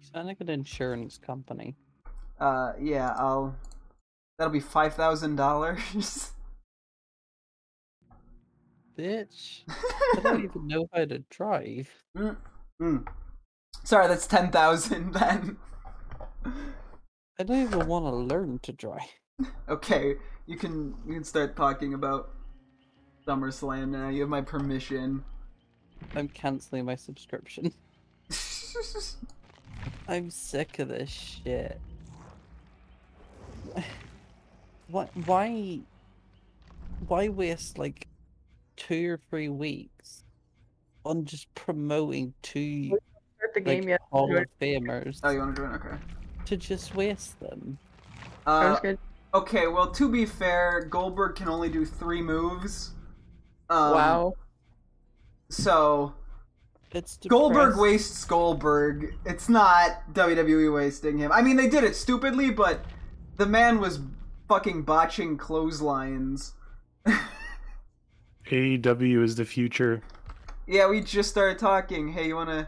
sound like an insurance company. Yeah, that'll be $5,000. Bitch, I don't even know how to drive. Sorry, that's 10,000 then. I don't even want to learn to drive. Okay, you can start talking about SummerSlam now. You have my permission. I'm canceling my subscription. I'm sick of this shit. Why waste like 2 or 3 weeks on just promoting two Start the game like yet? Hall of Famers Oh, you want to join? Okay. to just waste them? Good. Okay, well, to be fair, Goldberg can only do 3 moves. Wow. So It's Goldberg wastes Goldberg. It's not WWE wasting him. I mean, they did it stupidly, but the man was fucking botching clotheslines. AEW is the future. Yeah, we just started talking. Hey, you wanna?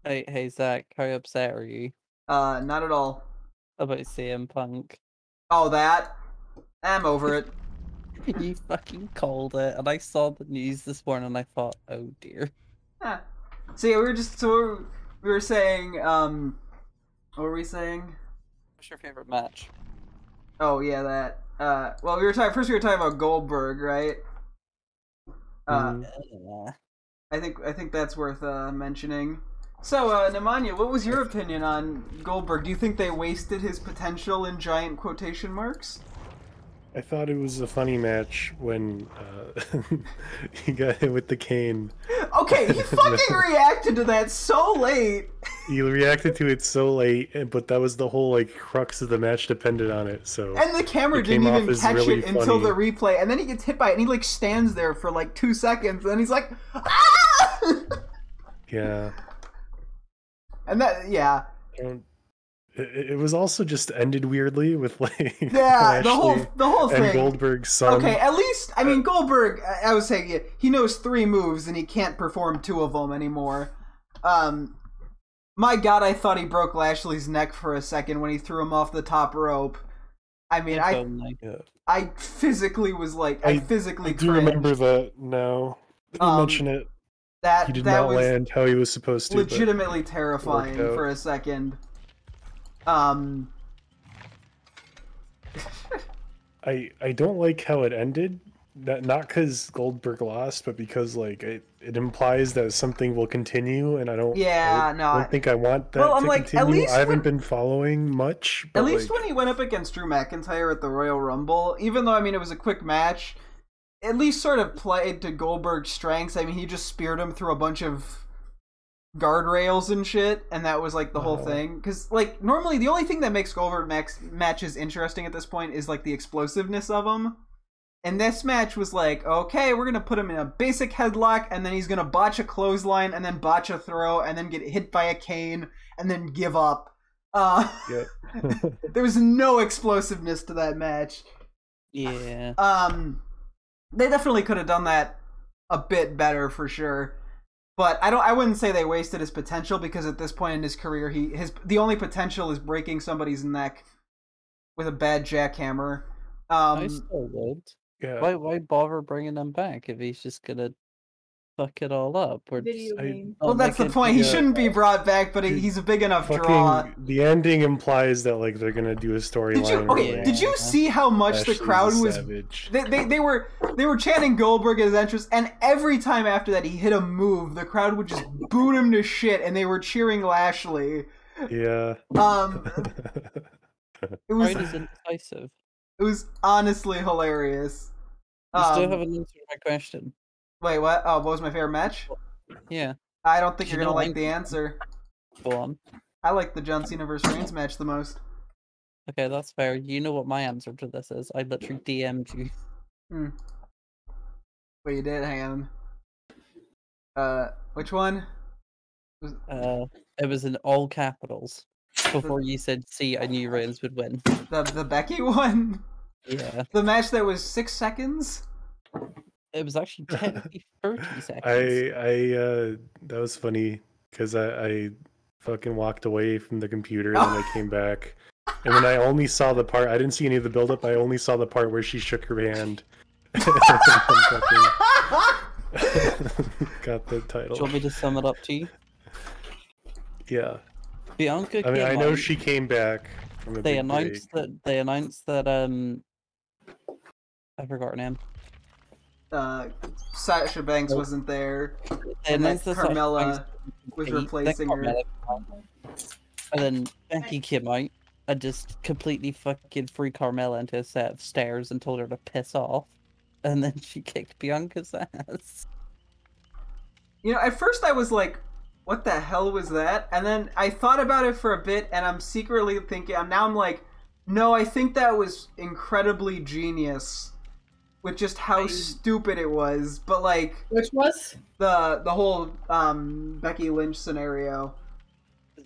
Hey Zach, how upset are you Not at all. about CM Punk? Oh, that? I'm over it. You fucking called it, and I saw the news this morning and I thought, oh dear. Huh. So yeah, we were saying, what were we saying? What's your favorite match? Oh yeah, that. Well, we were talking about Goldberg, right? Yeah. I think that's worth mentioning. So, Nemanja, what was your opinion on Goldberg? Do you think they wasted his potential in giant quotation marks? I thought it was a funny match when he got hit with the cane. Okay, he fucking reacted to that so late. He reacted to it so late, but that was the whole like crux of the match depended on it. So And the camera it didn't came off even as catch really it until funny. the replay, and then he gets hit by it, and he like stands there for like 2 seconds, and he's like, ah! Yeah. And that, yeah. It was also just ended weirdly with like Yeah, the Lashley whole thing. and Goldberg's son. Okay, at least, I mean, Goldberg, I was saying, he knows 3 moves and he can't perform 2 of them anymore. My god, I thought he broke Lashley's neck for a second when he threw him off the top rope. I mean, I physically was like, I physically I do cringed. remember that now. You mention it. He did not was land how he was supposed to. legitimately terrifying for a second. I don't like how it ended. Not because Goldberg lost, but because like it implies that something will continue, and I don't. Yeah, I don't think I want that to like, continue. at least I haven't been following much. But at least like, when he went up against Drew McIntyre at the Royal Rumble, even though I mean it was a quick match, at least sort of played to Goldberg's strengths. I mean, he just speared him through a bunch of guardrails and shit, and that was like the whole thing. Because like normally the only thing that makes Goldberg matches interesting at this point is like the explosiveness of them. And this match was like, okay, we're gonna put him in a basic headlock, and then he's gonna botch a clothesline, and then botch a throw, and then get hit by a cane, and then give up. There was no explosiveness to that match. Yeah. They definitely could have done that a bit better for sure. But I wouldn't say they wasted his potential, because at this point in his career, the only potential is breaking somebody's neck with a bad jackhammer. I still would. Yeah. Why bother bringing him back if he's just gonna fuck it all up? Well, that's the point. He shouldn't be brought back, but he's a big enough draw. The ending implies that like they're gonna do a storyline. Did you see how much the crowd was? They were chanting Goldberg at his entrance, and every time after that he hit a move, the crowd would just boot him to shit, and they were cheering Lashley. Yeah. It was indecisive. It was honestly hilarious. You still haven't answered my question. Wait, what? Oh, what was my favorite match? Yeah. I don't think you're gonna like the answer. Go on. I like the John Cena vs. Reigns match the most. Okay, that's fair. You know what my answer to this is. I literally DM'd you. Wait, you did? Hang on. Which one? It was in all capitals. Before you said C, I knew Reigns would win. The Becky one? Yeah. The match that was 6 seconds? It was actually 30 seconds. That was funny because I fucking walked away from the computer, and then I came back. And then I only saw the part, I didn't see any of the build-up, I only saw the part where she shook her hand. Got the title. Do you want me to sum it up to you? Yeah. Bianca I mean, I came know out, she came back from a they big announced break. that I forgot her name. Sasha Banks wasn't there. They And announced that that Sasha Carmella Banks was beat, then replacing her. Carmella came out, and then Becky came out and just completely fucking threw Carmella into a set of stairs and told her to piss off. And then she kicked Bianca's ass. You know, at first I was like, what the hell was that? And then I thought about it for a bit, and I'm secretly thinking, now I'm like, no, I think that was incredibly genius with just how stupid it was. But like, Which was? the whole Becky Lynch scenario.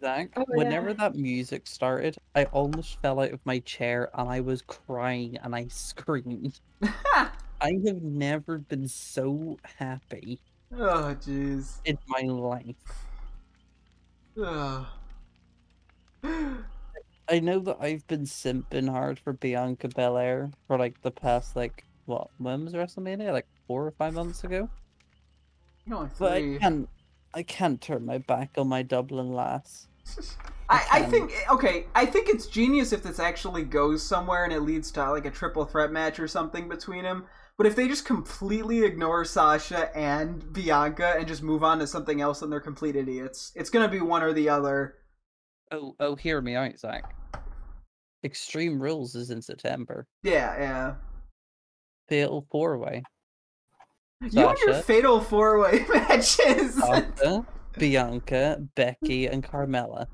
Zach, Oh, yeah. whenever that music started, I almost fell out of my chair and I was crying and I screamed. I have never been so happy Oh, jeez. in my life. Ugh. I know that I've been simping hard for Bianca Belair for like the past what, when was WrestleMania? Like 4 or 5 months ago? No, But three. I can't turn my back on my Dublin lass. I think I think it's genius if this actually goes somewhere and it leads to like a triple threat match or something between them. But if they just completely ignore Sasha and Bianca and just move on to something else, then they're complete idiots. It's gonna be one or the other. Oh, hear me out, Zach. Extreme Rules is in September. Yeah. Fatal 4-way. You and your Sasha, fatal 4-way matches. Sasha, Bianca, Becky, and Carmella.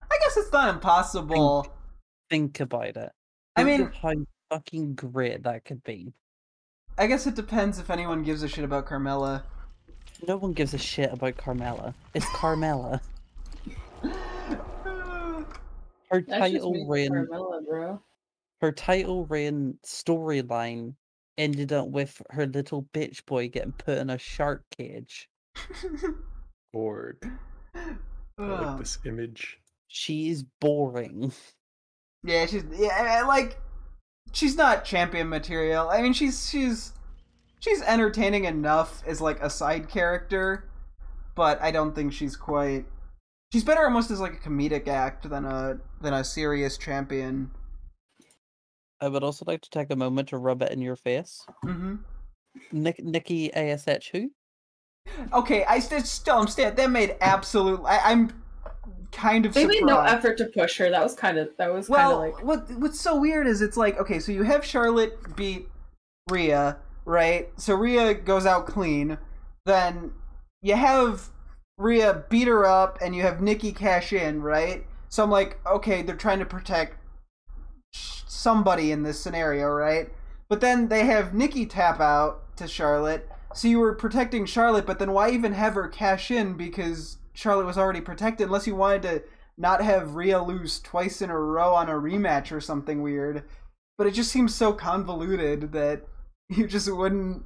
I guess it's not impossible. Think about it. I Think mean- of how fucking great that could be. I guess it depends if anyone gives a shit about Carmella. No one gives a shit about Carmella. It's Carmella. Her That's just title me, reign, Carmella, bro. her title reign storyline ended up with her little bitch boy getting put in a shark cage. Bored. I like Ugh. this image. She is boring. Yeah, she's not champion material. I mean, she's entertaining enough as like a side character, but I don't think she's quite. She's better almost as like a comedic act than a serious champion. I would also like to take a moment to rub it in your face. Mm-hmm. Nikki ASH who? Okay, I'm staying. They made absolute. I'm kind of. They surprised. made no effort to push her. That was kind of Well, like what's so weird is it's like, okay, so you have Charlotte beat Rhea, right? So Rhea goes out clean. Then you have Rhea beat her up, and you have Nikki cash in, right? So I'm like, okay, they're trying to protect somebody in this scenario, right? But then they have Nikki tap out to Charlotte. So you were protecting Charlotte, but then why even have her cash in? Because Charlotte was already protected, unless you wanted to not have Rhea lose twice in a row on a rematch or something weird. But it just seems so convoluted that you just wouldn't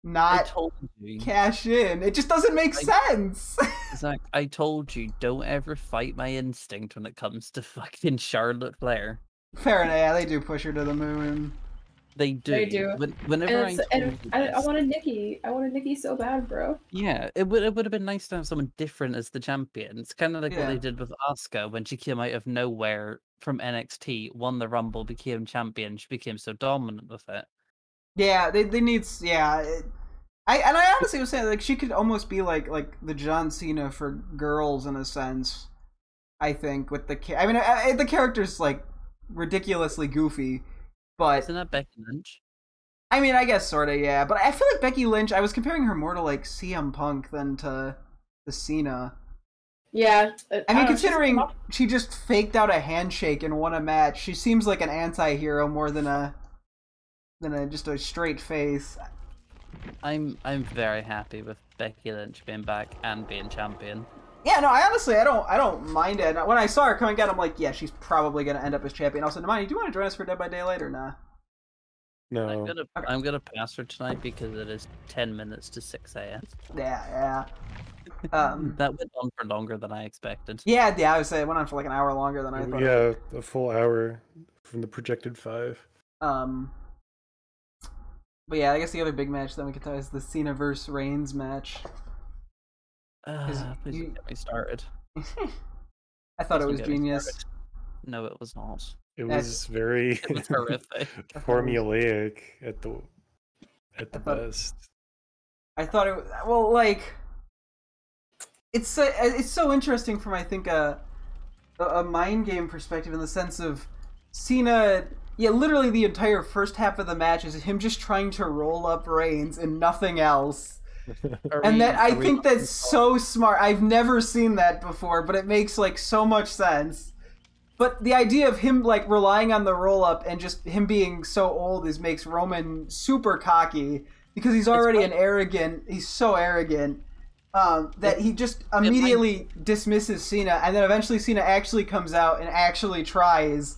I not told you. cash in. It just doesn't make sense. Zach, I told you, don't ever fight my instinct when it comes to fucking Charlotte Flair. Fair enough, yeah, they do push her to the moon. They do. They do. Whenever and I wanted Nikki. I wanted Nikki so bad, bro. Yeah, it would have been nice to have someone different as the champion. It's kind of like what Yeah. they did with Asuka when she came out of nowhere from NXT, won the Rumble, became champion. She became so dominant with it. Yeah, they need I honestly was saying like she could almost be like the John Cena for girls in a sense. I think with the the character's like ridiculously goofy, but Isn't that Becky Lynch? I mean I guess sort of yeah. But I feel like Becky Lynch. I was comparing her more to like CM Punk than to the Cena. Yeah. I mean, considering she just faked out a handshake and won a match, she seems like an anti-hero more than just a straight face. I'm very happy with Becky Lynch being back and being champion. Yeah, no, I don't mind it. When I saw her coming out, I'm like, yeah, she's probably gonna end up as champion. Also, Namani, do you want to join us for Dead by Daylight or nah? No. I'm gonna pass her tonight because it is 10 minutes to 6 a.m. Yeah. That went on for longer than I expected. Yeah, I would say it went on for like an hour longer than I thought. Yeah, a full hour from the projected 5. But yeah, I guess the other big match that we could talk is the Cena versus Reigns match. Please don't get me started. I thought Please it don't was get me genius. started. No, it was not. It was very It was horrific. formulaic at the thought- best. I thought it well, like it's so interesting from I think a mind game perspective in the sense of Cena. Yeah, literally the entire first half of the match is him just trying to roll up Reigns and nothing else. And I think that's so smart. I've never seen that before, but it makes like so much sense. But the idea of him like relying on the roll up and just him being so old makes Roman super cocky because he's already he's so arrogant that he just immediately dismisses Cena, and then eventually Cena actually comes out and actually tries,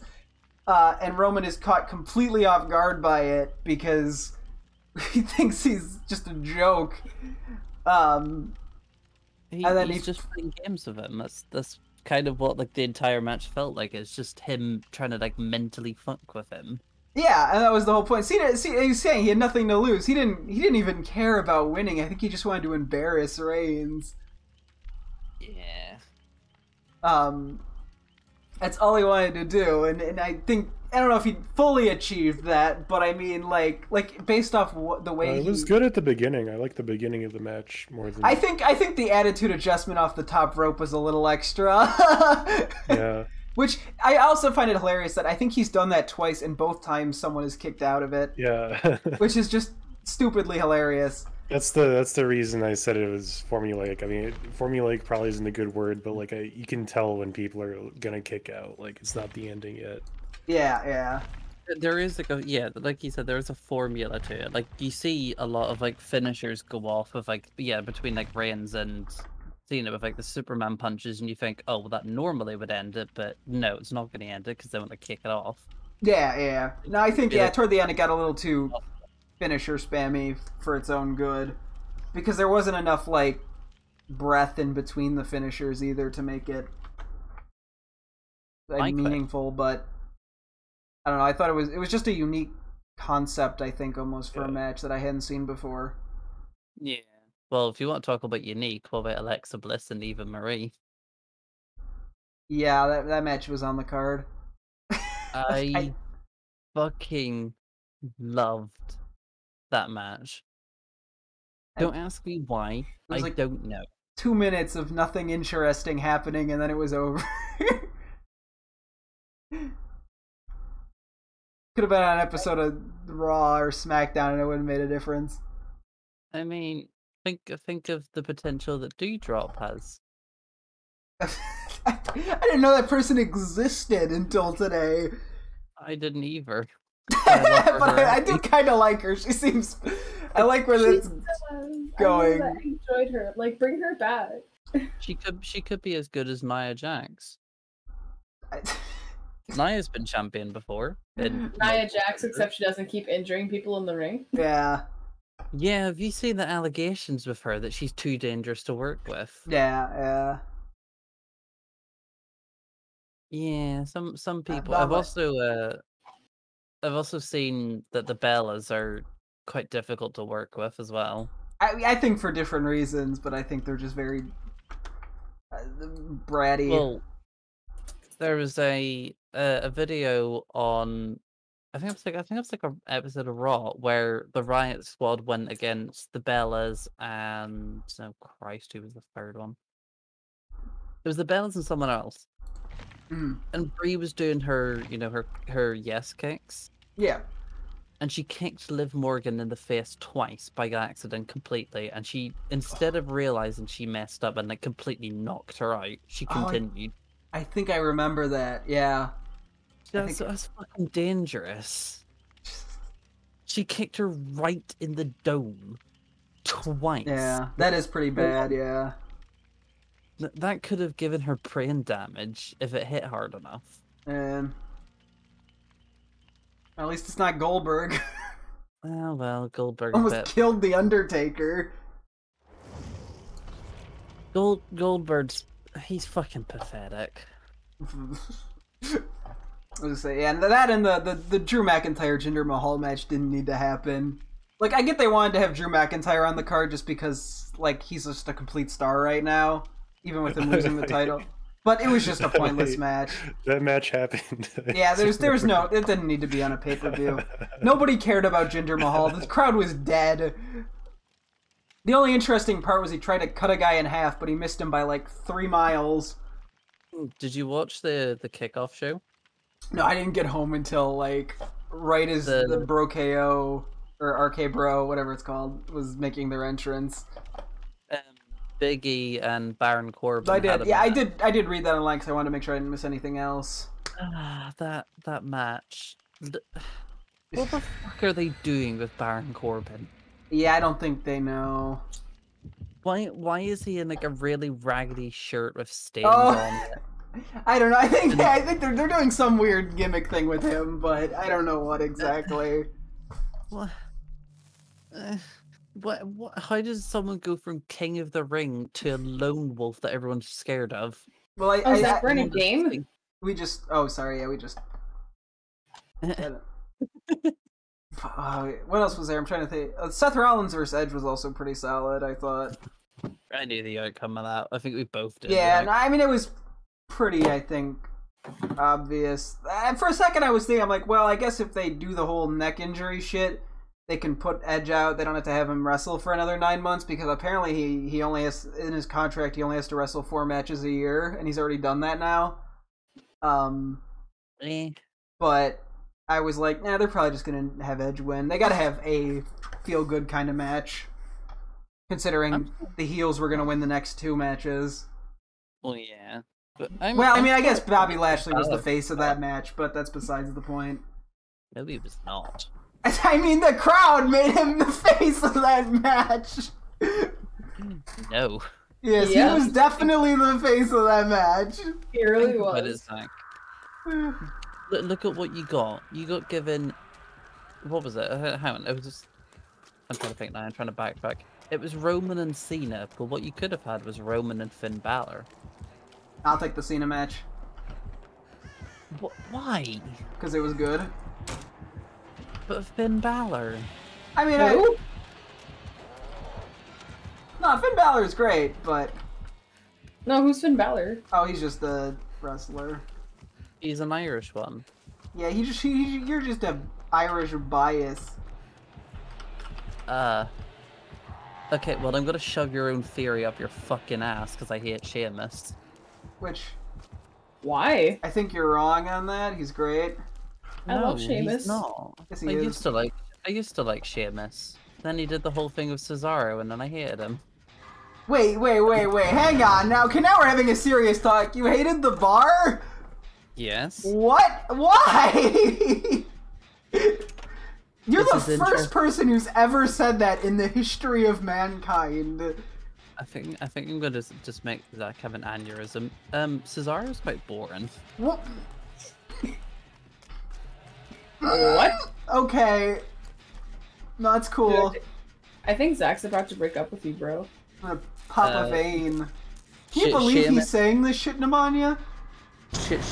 and Roman is caught completely off guard by it because he thinks he's just a joke. And then he's just playing games with him. That's kind of what like the entire match felt like. It's just him trying to like mentally fuck with him. Yeah, and that was the whole point. Cena, he was saying he had nothing to lose. He didn't even care about winning. I think he just wanted to embarrass Reigns. Yeah. That's all he wanted to do, and I think I don't know if he fully achieved that, but I mean, like based off the way it was good at the beginning. I like the beginning of the match more than I think the attitude adjustment off the top rope was a little extra. Yeah. Which I also find it hilarious that I think he's done that twice, and both times someone is kicked out of it. Yeah. Which is just stupidly hilarious. That's the reason I said it was formulaic. I mean, formulaic probably isn't a good word, but like you can tell when people are gonna kick out. Like it's not the ending yet. Yeah. There is like you said, there is a formula to it. Like you see a lot of like finishers go off of like between like Reigns and Cena with like the Superman punches, and you think, oh well, that normally would end it, but no, it's not going to end it because they want to kick it off. Yeah. No, I think toward the end it got a little too finisher spammy for its own good, because there wasn't enough like breath in between the finishers either to make it like, meaningful. But I don't know. I thought it was just a unique concept. I think almost for a match that I hadn't seen before. Yeah. Well, if you want to talk about unique, what about Alexa Bliss and Eva Marie? Yeah, that match was on the card. I fucking loved that match. Don't ask me why. I don't know. 2 minutes of nothing interesting happening, and then it was over. Could have been on an episode of Raw or SmackDown, and it wouldn't have made a difference. I mean, think of the potential that Doudrop has. I didn't know that person existed until today. I didn't either. I do kind of like her. She seems. I like where that's going. I enjoyed her. Like, bring her back. She could be as good as Nia Jax. Nia's been champion before. Nia Jax, except she doesn't keep injuring people in the ring. Yeah. Yeah, have you seen the allegations with her that she's too dangerous to work with? Yeah. Yeah, some people. I've also seen that the Bellas are quite difficult to work with as well. I think for different reasons, but I think they're just very bratty. Well, there was a video on, I think it's like an episode of Raw where the Riot Squad went against the Bellas and oh Christ, who was the third one? It was the Bellas and someone else. And Brie was doing her, her yes kicks. Yeah. And she kicked Liv Morgan in the face twice by accident completely. And she, instead of realizing she messed up and like completely knocked her out, she continued. I think I remember that. Yeah. That's fucking dangerous. She kicked her right in the dome twice. Yeah, that is pretty bad. Yeah. That could have given her brain damage if it hit hard enough. And at least it's not Goldberg. Oh well, Goldberg almost killed the Undertaker. Goldberg's he's fucking pathetic. I was gonna say, yeah, and that and the Drew McIntyre Jinder Mahal match didn't need to happen. Like, I get they wanted to have Drew McIntyre on the card just because, like, he's just a complete star right now, even with him losing the title. But it was just a pointless match. That match happened. Yeah, there was no, it didn't need to be on a pay-per-view. Nobody cared about Jinder Mahal. The crowd was dead. The only interesting part was he tried to cut a guy in half, but he missed him by like 3 miles. Did you watch the kickoff show? No, I didn't get home until like right as the Bro KO or RK Bro, whatever it's called, was making their entrance. Big E and Baron Corbin. I did. Yeah, I did read that online because I wanted to make sure I didn't miss anything else. That match. What the fuck are they doing with Baron Corbin? Yeah, I don't think they know. Why is he in like a really raggedy shirt with stains Oh. on it? I don't know. I think they're doing some weird gimmick thing with him, but I don't know what exactly. What? What? How does someone go from King of the Ring to a lone wolf that everyone's scared of? Well, is that for a game? We just. Oh, sorry. Yeah, we just. What else was there? I'm trying to think. Seth Rollins versus Edge was also pretty solid, I thought. I knew the outcome of that. I think we both did. Yeah, like... no, I mean, it was pretty, I think, obvious. And for a second, I was thinking, I'm like, well, I guess if they do the whole neck injury shit, they can put Edge out. They don't have to have him wrestle for another 9 months, because apparently he only has, in his contract, he only has to wrestle 4 matches a year, and he's already done that now. But I was like, nah, they're probably just gonna have Edge win. They gotta have a feel-good kind of match, considering the heels were gonna win the next 2 matches. Well, yeah. But I guess Bobby Lashley was the face of that match, but that's besides the point. No, he was not. I mean, the crowd made him the face of that match. No. Yes, he was definitely the face of that match. He really What was. is that? Look at what you got. You got given. What was it? Hang on. It was just. I'm trying to think now. I'm trying to backtrack. It was Roman and Cena, but what you could have had was Roman and Finn Balor. I'll take the Cena match. Why? Because it was good. But Finn Balor. I mean, no, Finn Balor's great, but... No, who's Finn Balor? Oh, he's just a wrestler. He's an Irish one. Yeah, you're just a Irish bias. Okay, well, I'm gonna shove your own theory up your fucking ass because I hate Sheamus. Which... Why? I think you're wrong on that. He's great. I love Sheamus. He's not. Yes, he I is. used to like Sheamus. Then he did the whole thing with Cesaro, and then I hated him. Wait, hang on. Now we're having a serious talk. You hated the Bar? Yes. What? Why? You're This the is first person who's ever said that in the history of mankind. I think I'm gonna just make Zach have an aneurysm. Cesaro's quite boring. What? What? Okay. No, that's cool. Dude, I think Zach's about to break up with you, bro. I'm gonna pop a vein. Can you believe he's saying this shit, Nemanja?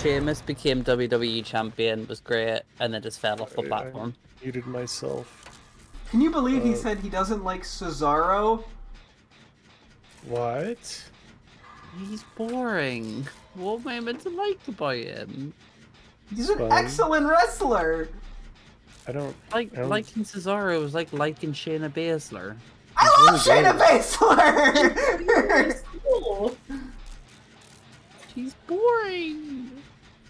Sheamus became WWE champion, was great, and then just fell off the platform. I muted myself. Can you believe he said he doesn't like Cesaro? What? He's boring. What am I meant to like about him? He's an Fine. excellent wrestler. I don't. Liking Cesaro is like liking Shayna Baszler. I love Shayna Baszler! Cool. She's boring.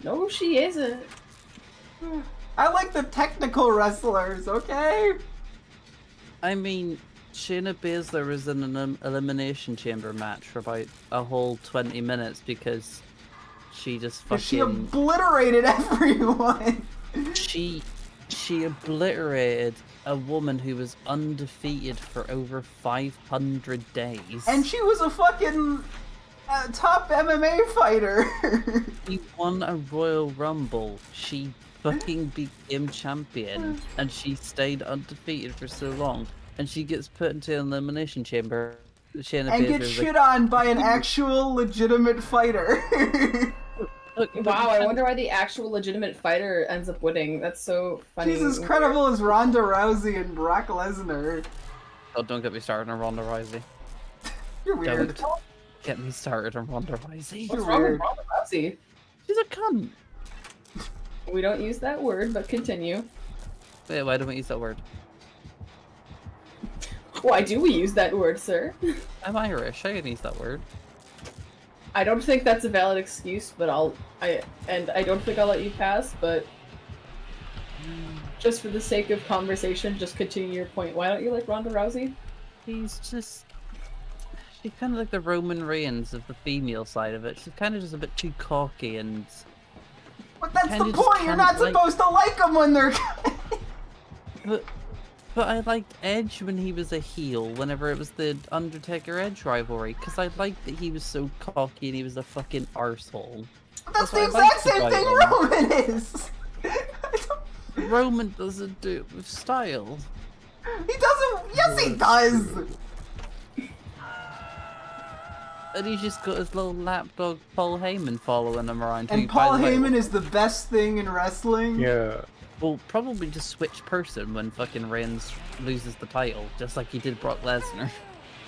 No, she isn't. I like the technical wrestlers, okay? I mean, Shayna Baszler was in an elimination chamber match for about a whole 20 minutes because she just fucking... She obliterated everyone! She obliterated a woman who was undefeated for over 500 days. And she was a fucking top MMA fighter! She won a Royal Rumble. She fucking became champion. And she stayed undefeated for so long. And she gets put into an elimination chamber Shayna and get Baszler's shit on by an actual legitimate fighter. Look, but Wow, you I can't- wonder why the actual legitimate fighter ends up winning. That's so funny. She's as credible as Ronda Rousey and Brock Lesnar. Oh, don't get me started on Ronda Rousey. You're weird. Don't get me started on Ronda Rousey. What's You're wrong with weird. Ronda Rousey? She's a cunt. We don't use that word, but continue. Wait, why don't we use that word? Why do we use that word, sir? I'm Irish. I can use that word. I don't think that's a valid excuse, but I don't think I'll let you pass, but just for the sake of conversation, just continue your point. Why don't you like Ronda Rousey? She's kind of like the Roman Reigns of the female side of it. She's kind of just a bit too cocky and. But that's Kinda the just point. You're kinda not like- supposed to like them when they're. But I liked Edge when he was a heel, whenever it was the Undertaker Edge rivalry, because I liked that he was so cocky and he was a fucking arsehole. That's the That's why I exact same liked thing about Roman is. Roman doesn't do it with style. He doesn't. Yes, he does. And he's just got his little lapdog Paul Heyman following him around. And who, by Paul the way, Heyman is the best thing in wrestling. Yeah. will probably just switch person when fucking Reigns loses the title, just like he did Brock Lesnar.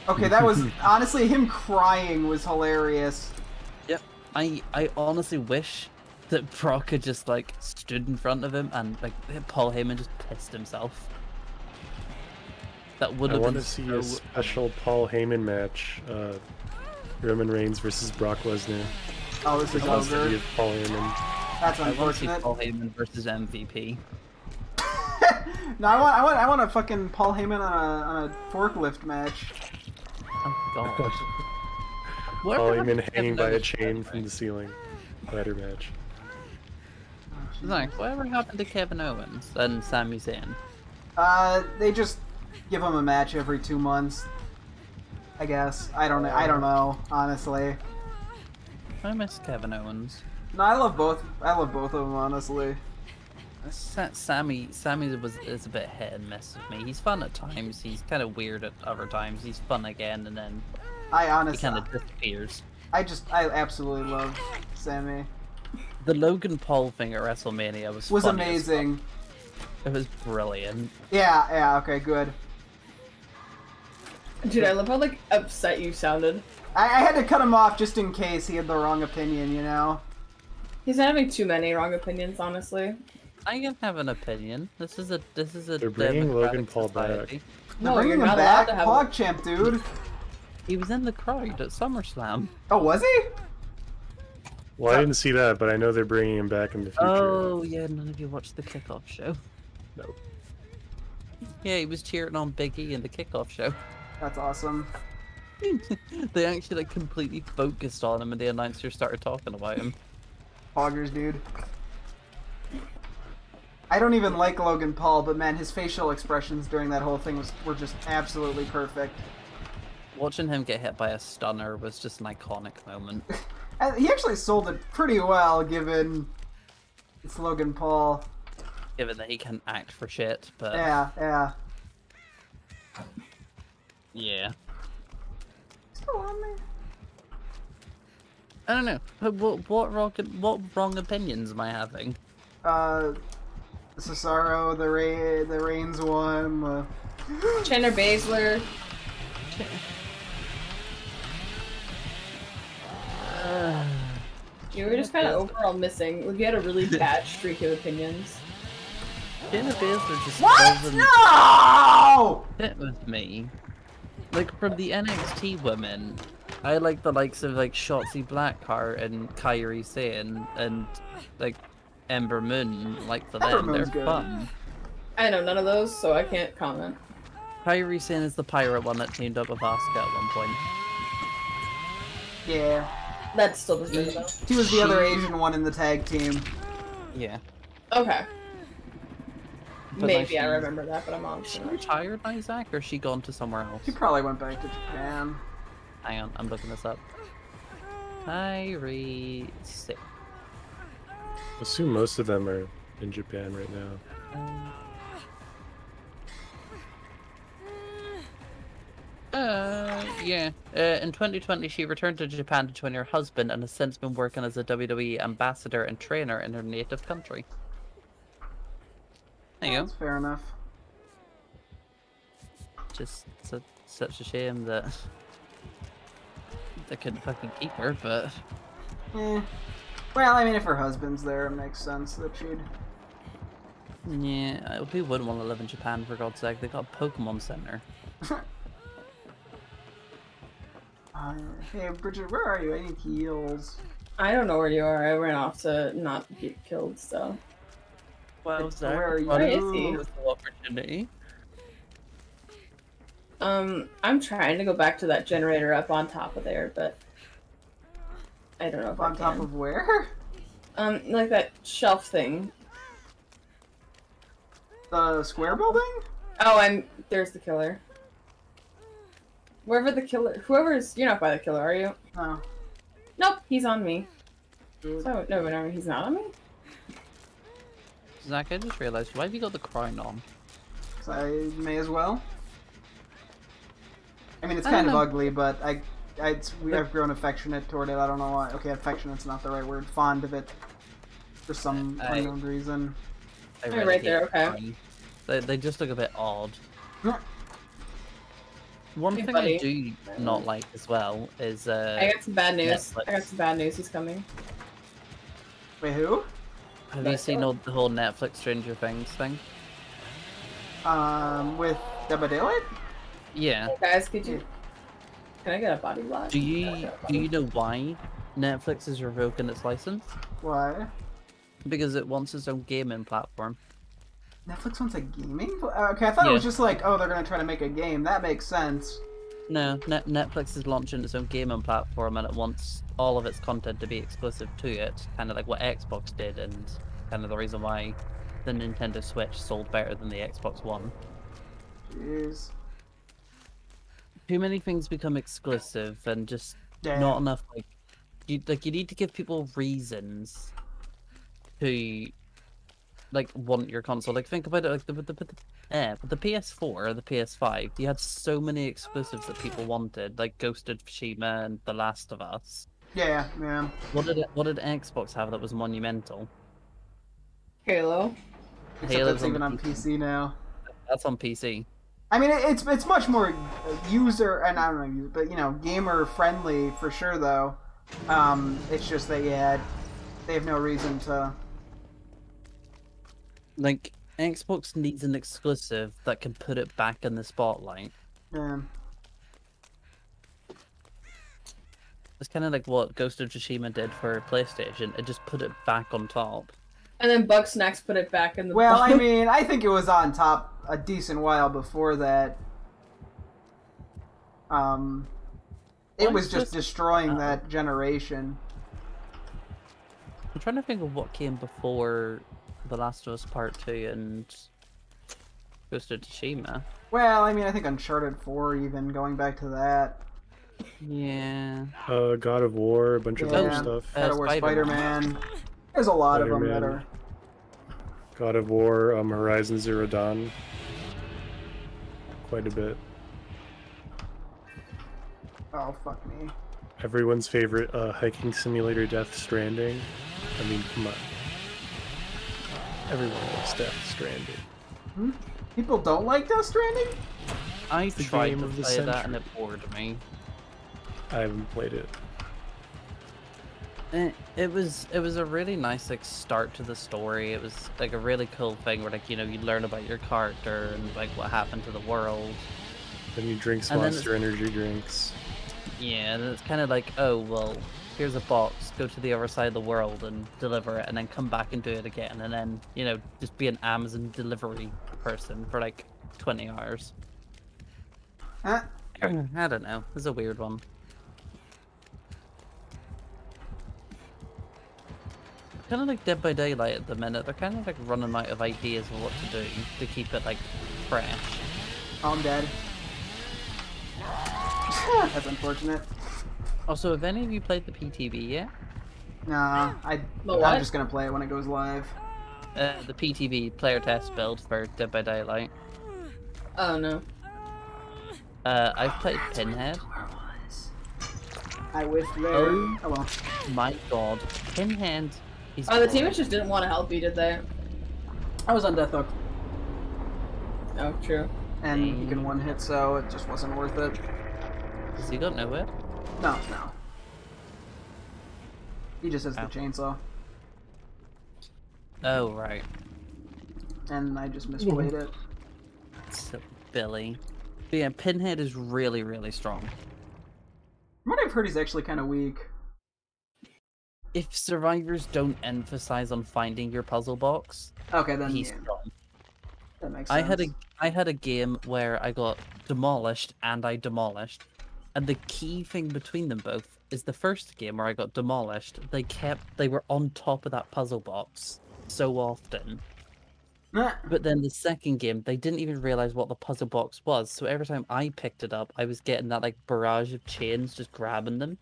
Okay, that was honestly him crying was hilarious. Yep. I honestly wish that Brock had just like stood in front of him and like Paul Heyman just pissed himself. That would I have want been to see so... a special Paul Heyman match. Roman Reigns versus Brock Lesnar. Oh, this is The custody over. of Paul Heyman. That's I want to see unfortunate. Paul Heyman versus MVP. No, I want a fucking Paul Heyman on a forklift match. Oh god. Paul Whatever happened Heyman to hanging Kevin by a Owens, chain by from the the ceiling. Ladder match. way? Zach, whatever happened to Kevin Owens and Sami Zayn? They just give him a match every 2 months. I guess. I don't know, honestly. I miss Kevin Owens. No, I love both of them, honestly. Sammy is a bit hit and miss with me. He's fun at times. He's kind of weird at other times. He's fun again, and then I he honestly, kind of disappears. I absolutely love Sammy. The Logan Paul thing at WrestleMania was funny as fuck. Amazing. It was brilliant. Yeah, okay, good. Dude, I love how like upset you sounded. I had to cut him off just in case he had the wrong opinion, you know? He's having too many wrong opinions, honestly. I can have an opinion. This is a They're bringing democratic Logan Paul back. society. They're No, bringing you're him not allowed back, to have. PogChamp, dude. He was in the crowd at SummerSlam. Oh, was he? Well, I didn't see that, but I know they're bringing him back in the future. Oh yeah, none of you watched the kickoff show. No. Yeah, he was cheering on Big E in the kickoff show. That's awesome. They actually like completely focused on him, and the announcer started talking about him. Poggers, dude. I don't even like Logan Paul, but man, his facial expressions during that whole thing were just absolutely perfect. Watching him get hit by a stunner was just an iconic moment. And he actually sold it pretty well, given it's Logan Paul. Given that he can act for shit, but Yeah. yeah. Still on me? I don't know. But what wrong opinions am I having? Cesaro, the Reigns one. Shayna Baszler. You were just kind of overall missing. Like, you had a really bad streak of opinions. Shayna Baszler just What? doesn't No! fit with me. Like from the NXT women, I like the likes of like Shotzi Blackheart and Kairi Sane and like Ember Moon. Like for Ember them, they're Moon's good. fun. I know none of those, so I can't comment. Kairi Sane is the pirate one that teamed up with Asuka at one point. Yeah. That still doesn't ring a bell. She was the other Asian one in the tag team. Yeah. Okay. But, Maybe like, I she's- remember that, but I'm on. Is she retired now, Zach, or is she gone to somewhere else? She probably went back to Japan. Hang on, I'm looking this up. Kairi Sane. I assume most of them are in Japan right now. Yeah. In 2020, she returned to Japan to join her husband and has since been working as a WWE ambassador and trainer in her native country. There you go. That's fair enough. Just such a shame that they couldn't fucking keep her, but Eh. Well, I mean, if her husband's there, it makes sense that she'd. yeah, who wouldn't want to live in Japan for God's sake? They got a Pokemon Center. Hey, Bridget, where are you? I need heals. I don't know where you are. I ran off to not get killed, so. Well, Where are you? Where is he? Opportunity. I'm trying to go back to that generator up on top of there, but I don't know if I On top can. of where? Like that shelf thing. The square building? Oh, there's the killer. Wherever the killer, you're not by the killer, are you? No. Nope, he's on me. So no, he's not on me. Zach, I just realized, why have you got the crown on? So I may as well. I mean, it's I don't kind of know. ugly, but I've grown affectionate toward it. I don't know why. Okay, affectionate's not the right word. Fond of it. For some unknown reason. I Oh, really right hate there, the okay. crown. They just look a bit odd. One Hey, thing buddy. I do not like as well is I got some bad news. Netflix. I got some bad news. He's coming. Wait, who? have you seen all the whole Netflix Stranger Things thing? With Dead by Daylight? Yeah. Guys, can I get a body block? Do you know why Netflix is revoking its license? Why? Because it wants its own gaming platform. Netflix wants a gaming? Okay, I thought it was Yeah. just like, oh, they're gonna try to make a game. That makes sense. No, Netflix is launching its own gaming platform and it wants all of its content to be exclusive to it, kind of like what Xbox did, and kind of the reason why the Nintendo Switch sold better than the Xbox One. Jeez. Too many things become exclusive and just Yeah. not enough. You need to give people reasons to want your console. Like, think about it, like with the PS4 or the PS5, you had so many exclusives that people wanted, like Ghost of Tsushima and The Last of Us. Yeah. What did Xbox have that was monumental? Halo. Except Halo's that's on even the on PC. PC now. That's on PC. I mean, it's much more user, and I don't know, but gamer friendly for sure. Though, it's just that they have no reason to. Like, Xbox needs an exclusive that can put it back in the spotlight. Yeah. It's kind of like what Ghost of Tsushima did for PlayStation. It just put it back on top. And then Bugsnax put it back in the Well, I box. mean, I think it was on top a decent while before that. It Well, was it's just just- destroying that generation. I'm trying to think of what came before The Last of Us Part 2 and Ghost of Tsushima. Well, I mean, I think Uncharted 4, even going back to that. Yeah. God of War, a bunch of Yeah. other stuff. God of War, Spider-Man. Spider-Man. There's a lot of them that Spider-Man. are. God of War, Horizon Zero Dawn. Quite a bit. Oh, fuck me. Everyone's favorite hiking simulator, Death Stranding. I mean, come on. Everyone loves Death Stranding. People don't like Death Stranding? I The tried game to of the play that and century. it bored me. I haven't played it. It was a really nice start to the story. It was like a really cool thing where you learn about your character and like what happened to the world. Then you drink And then Monster Energy drinks. Yeah, and it's kind of like, oh well, here's a box. Go to the other side of the world and deliver it, and then come back and do it again, and then just be an Amazon delivery person for like 20 hours. Huh? I don't know. It's a weird one. Kind of like Dead by Daylight at the minute. They're kind of like running out of ideas of what to do to keep it like fresh. Oh, I'm dead. That's unfortunate. Also, have any of you played the PTB yet? Nah, The I'm what? just gonna play it when it goes live. The PTB player test build for Dead by Daylight. Oh no. I've played Pinhead. I whiffed there. Oh. Oh well. My god. Pinhead. He's Oh, the teammates just didn't want to help you, did they? I was on Death Hook, Oh, true. and he can one hit, so it just wasn't worth it. Has he got nowhere? No. He just has the Ow. chainsaw, Oh, right. and I just misplayed it. So, Billy. But yeah, Pinhead is really, really strong. From what I've heard, he's actually kind of weak. If survivors don't emphasize on finding your puzzle box, Okay, then he's yeah, strong. that makes sense. I had a game where I got demolished and I demolished. And the key thing between them both is the first game where I got demolished, they were on top of that puzzle box so often. Nah. But then the second game, they didn't even realize what the puzzle box was. So every time I picked it up, I was getting that like barrage of chains just grabbing them.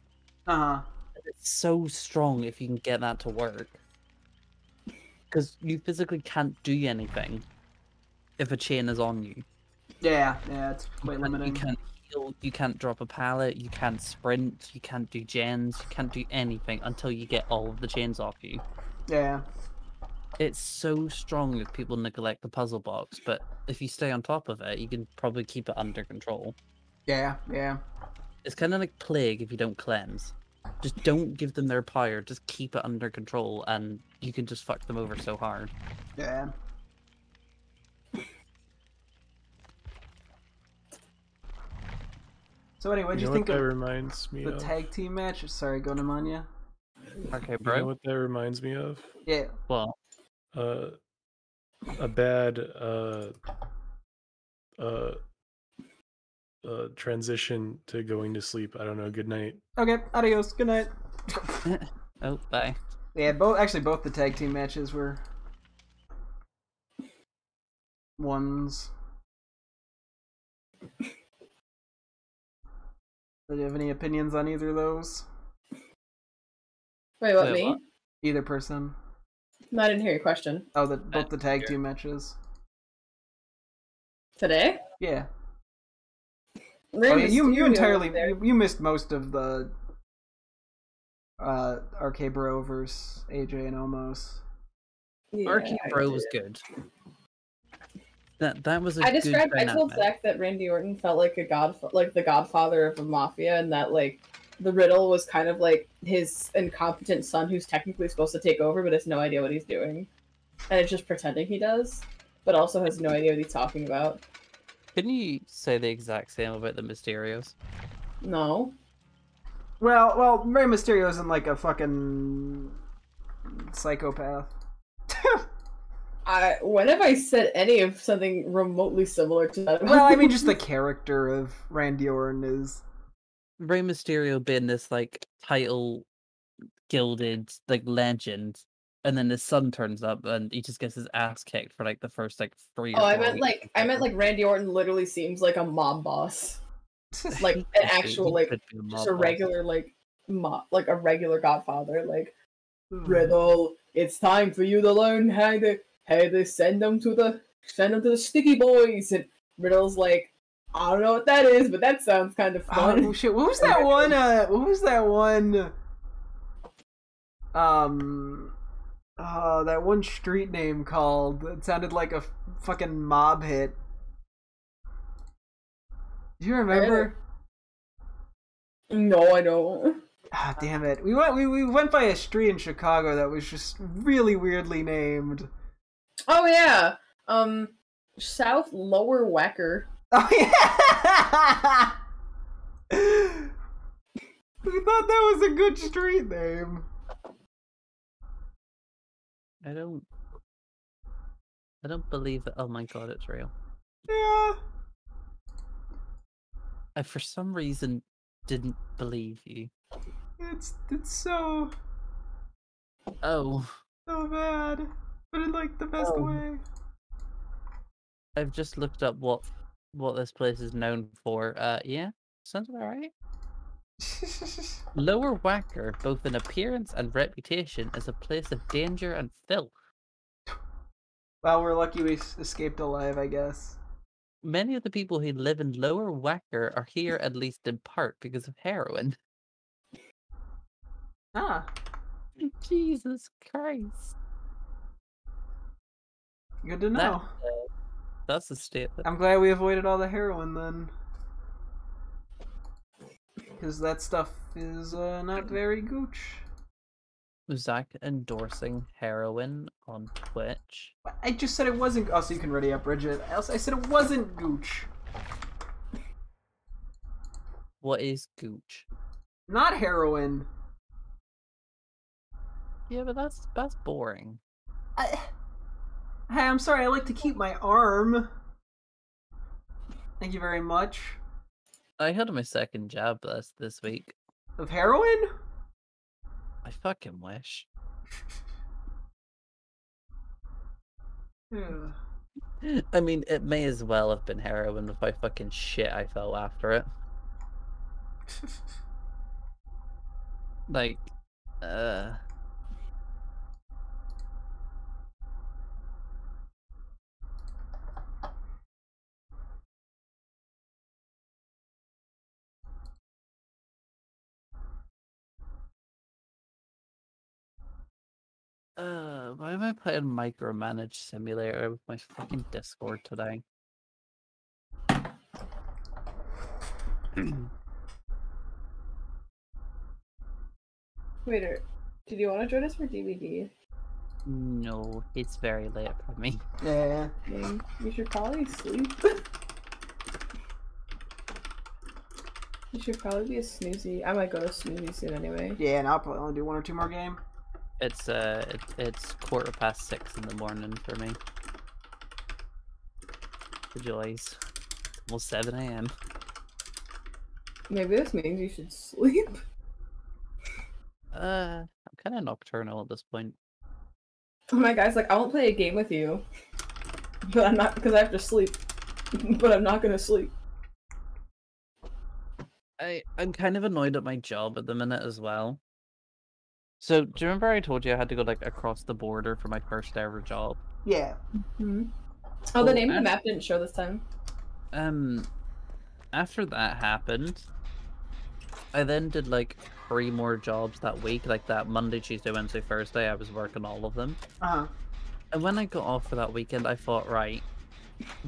Uh-huh. It's so strong if you can get that to work. Because you physically can't do anything if a chain is on you. Yeah, it's quite You limiting. can't heal, you can't drop a pallet, you can't sprint, you can't do gens, you can't do anything until you get all of the chains off you. Yeah. It's so strong if people neglect the puzzle box, but if you stay on top of it, you can probably keep it under control. Yeah. It's kind of like Plague if you don't cleanse. Just don't give them their power, just keep it under control, and you can just fuck them over so hard. Yeah. So anyway, what do you think what that of reminds me the of? tag team match? Sorry, go Nemanja. Okay, You know bro. what that reminds me of? Yeah. Well, A bad transition to going to sleep. I don't know. Good night. Okay, adios. Good night. oh, bye. Yeah, both the tag team matches were ones. Do you have any opinions on either of those? Wait, what, Wait, me? what? Either person? No, I didn't hear your question. Oh, both the tag team matches. Today? Yeah. Rey Oh, yeah, you Mysterio entirely was there. you missed most of the RK Bro versus AJ and Omos. Yeah, Arky I Bro did. was good. That was a I good described. I told dynamic. Zach that Randy Orton felt like the Godfather of the Mafia, and that like the Riddle was kind of like his incompetent son, who's technically supposed to take over, but has no idea what he's doing, and it's just pretending he does, but also has no idea what he's talking about. Couldn't you say the exact same about the Mysterios? No, Well, Rey Mysterio isn't like a fucking psychopath. when have I said any of something remotely similar to that? Well, I mean, just the character of Randy Orton is. Rey Mysterio being this like title gilded like legend, and then his son turns up and he just gets his ass kicked for like the first like 3 or Oh, 4 I meant weeks. like Randy Orton literally seems like a mob boss, like He an could be- actual he like could be a mob just a boss. regular like like a regular Godfather. Like Riddle, it's time for you to learn how to send them to the sticky boys. And Riddle's like, I don't know what that is, but that sounds kind of fun. Oh shit! What was that one? What was that one? That one street name called. It sounded like a fucking mob hit. Do you remember? No, I don't. Ah, damn it! We went by a street in Chicago that was just really weirdly named. Oh yeah, South Lower Wacker. Oh yeah! We thought that was a good street name. I don't believe that. Oh my god, it's real. Yeah. I for some reason didn't believe you. It's so Oh, bad, but in like the best Oh. way. I've just looked up what this place is known for. Yeah, sounds about right. Lower Wacker, both in appearance and reputation, is a place of danger and filth. Well, we're lucky we escaped alive, I guess. Many of the people who live in Lower Wacker are here at least in part because of heroin. Ah, Jesus Christ. good to That, know. that's a statement. I'm glad we avoided all the heroin then. Because that stuff is not very gooch. Zach endorsing heroin on Twitch. I just said it wasn't. Oh, so you can ready up, Bridget. I said it wasn't gooch. What is gooch? Not heroin. Yeah, but that's boring. Hey, I'm sorry. I like to keep my arm. Thank you very much. I had my second jab this week. Of heroin? I fucking wish. Yeah. I mean, it may as well have been heroin with my fucking shit I felt after it. Like, why am I playing Micromanage Simulator with my fucking Discord today? Wait, did you want to join us for DVD? No, it's very late for me. Yeah. You should probably sleep. You should probably be a snoozy. I might go to snoozy soon anyway. Yeah, and I'll probably only do 1 or 2 more games. It's 6:15 in the morning for me. The joys. It's almost 7 a.m. Maybe this means you should sleep. I'm kind of nocturnal at this point. Oh my guy's like, I won't play a game with you, but I'm not because I have to sleep. But I'm not gonna sleep. I'm kind of annoyed at my job at the minute as well. So, do you remember I told you I had to go like across the border for my first ever job? Yeah. Mm-hmm. Oh, the name of the map didn't show this time. After that happened, I then did like 3 more jobs that week, like that Monday, Tuesday, Wednesday, Thursday. I was working all of them. And when I got off for that weekend, I thought, right,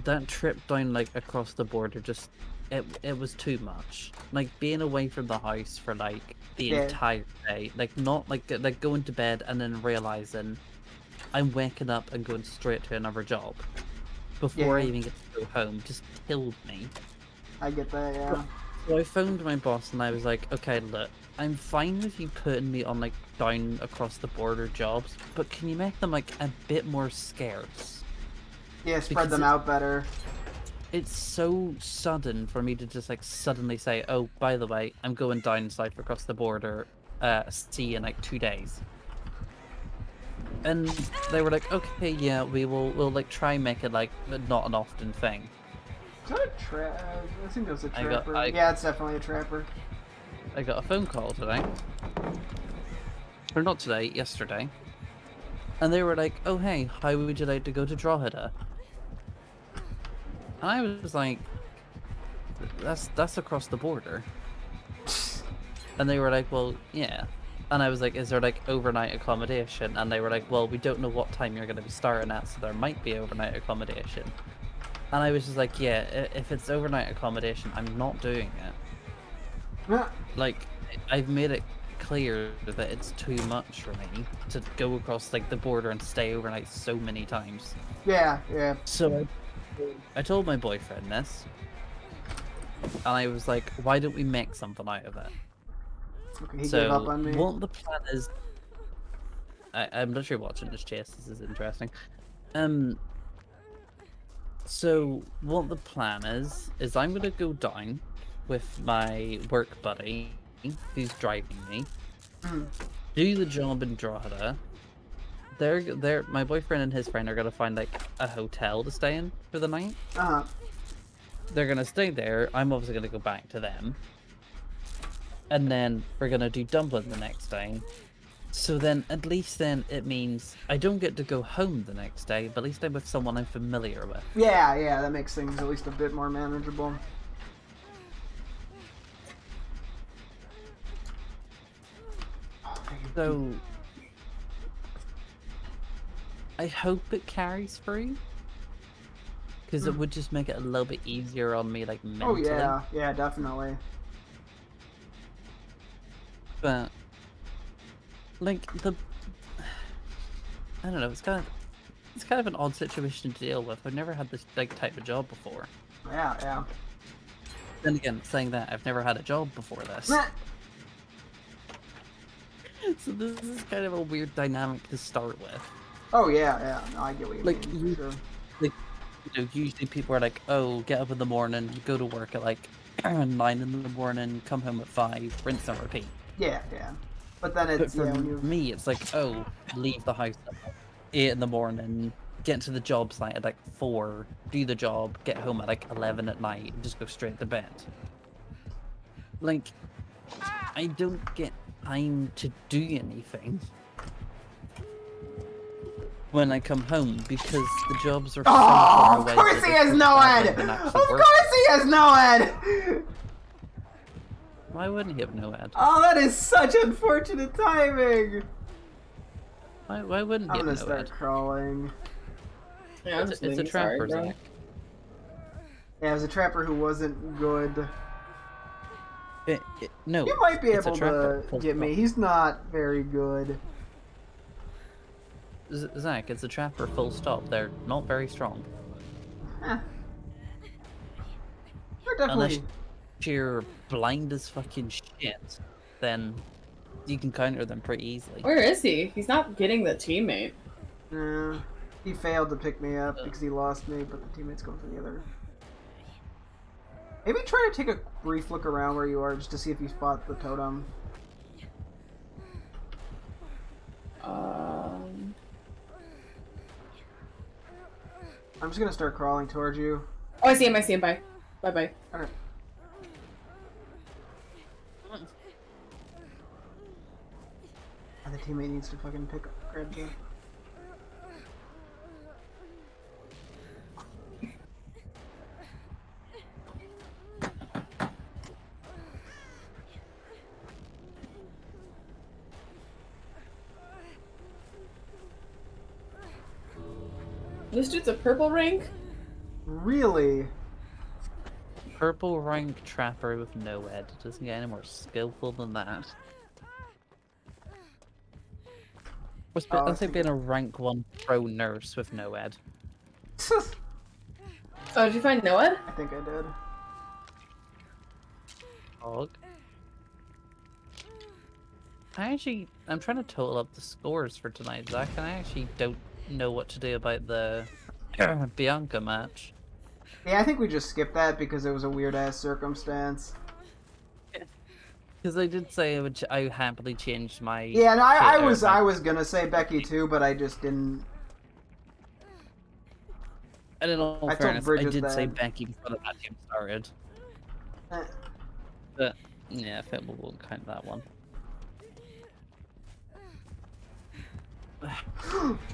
that trip down like across the border just it was too much. Like being away from the house for like the entire day, like not like going to bed and then realizing I'm waking up and going straight to another job before I even get to go home just killed me. I get that, yeah. So I phoned my boss and I was like, okay, look, I'm fine with you putting me on like down across the border jobs, but can you make them like a bit more scarce? Yeah, spread them out better. It's so sudden for me to just like suddenly say, oh, by the way, I'm going down south across the border, see you in like 2 days. And they were like, okay, yeah, we'll like try and make it like not an often thing. Is that a trap? I think that's a trapper. Yeah, it's definitely a trapper. I got a phone call today. Or not today, yesterday. And they were like, oh hey, how would you like to go to Drogheda? And I was like, that's across the border. And they were like, well, yeah. And I was like, is there like overnight accommodation? And they were like, well, we don't know what time you're going to be starting at, so there might be overnight accommodation. And I was just like, yeah, if it's overnight accommodation, I'm not doing it. Like, I've made it clear that it's too much for me to go across like the border and stay overnight so many times. Yeah. So I told my boyfriend this, and I was like, why don't we make something out of it? Okay, he gave up on me. What the plan is, I'm literally watching this chase, this is interesting. So what the plan is I'm gonna go down with my work buddy, who's driving me, do the job in Drogheda. My boyfriend and his friend are gonna find like a hotel to stay in for the night. They're gonna stay there. I'm obviously gonna go back to them, and then we're gonna do Dublin the next day. So then, at least then it means I don't get to go home the next day, but at least I'm with someone I'm familiar with. Yeah, that makes things at least a bit more manageable. Oh, thank So I hope it carries through. Because it would just make it a little bit easier on me, like, Oh mentally. yeah, definitely. But, like, I don't know, it's kind of an odd situation to deal with. I've never had this, like, type of job before. Yeah. Then again, saying that, I've never had a job before this. Meh. So this is kind of a weird dynamic to start with. Oh yeah. No, I get what you Like, mean. For sure. You know, usually people are like, oh, get up in the morning, go to work at, like, 9 in the morning, come home at 5, rinse and repeat. Yeah. But then But it's for yeah, when you me, it's like, oh, leave the house at 8 in the morning, get to the job site at like 4, do the job, get home at like 11 at night, and just go straight to bed. Like, I don't get time to do anything when I come home because the jobs are so far Oh, away. of course he has no ed! Of course he has no ed! Why wouldn't he have no ed? Oh, that is such unfortunate timing! Why wouldn't he I'm have gonna no start ed? crawling. Yeah, I'm It's, just it's a leaving, sorry, trapper, bro. Zach. Yeah, it was a trapper who wasn't good. No, He might be it's a able trapper, to full get me. stop. He's not very good. Zach, it's a trapper, full stop. They're not very strong. Eh. They're definitely. Unless you're blind as fucking shit, then you can counter them pretty easily. Where is he? He's not getting the teammate. He failed to pick me up because he lost me, but the teammate's going for the other. Maybe try to take a brief look around where you are just to see if you spot the totem. I'm just gonna start crawling towards you. Oh, I see him. Bye. Bye. Okay. The teammate needs to fucking grab me. This dude's a purple rank? Really? Purple rank trapper with no ed. It doesn't get any more skillful than that. That's like being a rank 1 pro nurse with no ed. Oh, did you find Noah? I think I did. Dog. I'm trying to total up the scores for tonight, Zach, and I actually don't know what to do about the Bianca match. Yeah, I think we just skipped that because it was a weird ass circumstance. Because I did say I happily changed my. Yeah, no, I was my- gonna say Becky too, but I just didn't. And in all I told fairness, I Bridget did say that. Becky before the match even started. Eh. But yeah, Fitball won't count that one.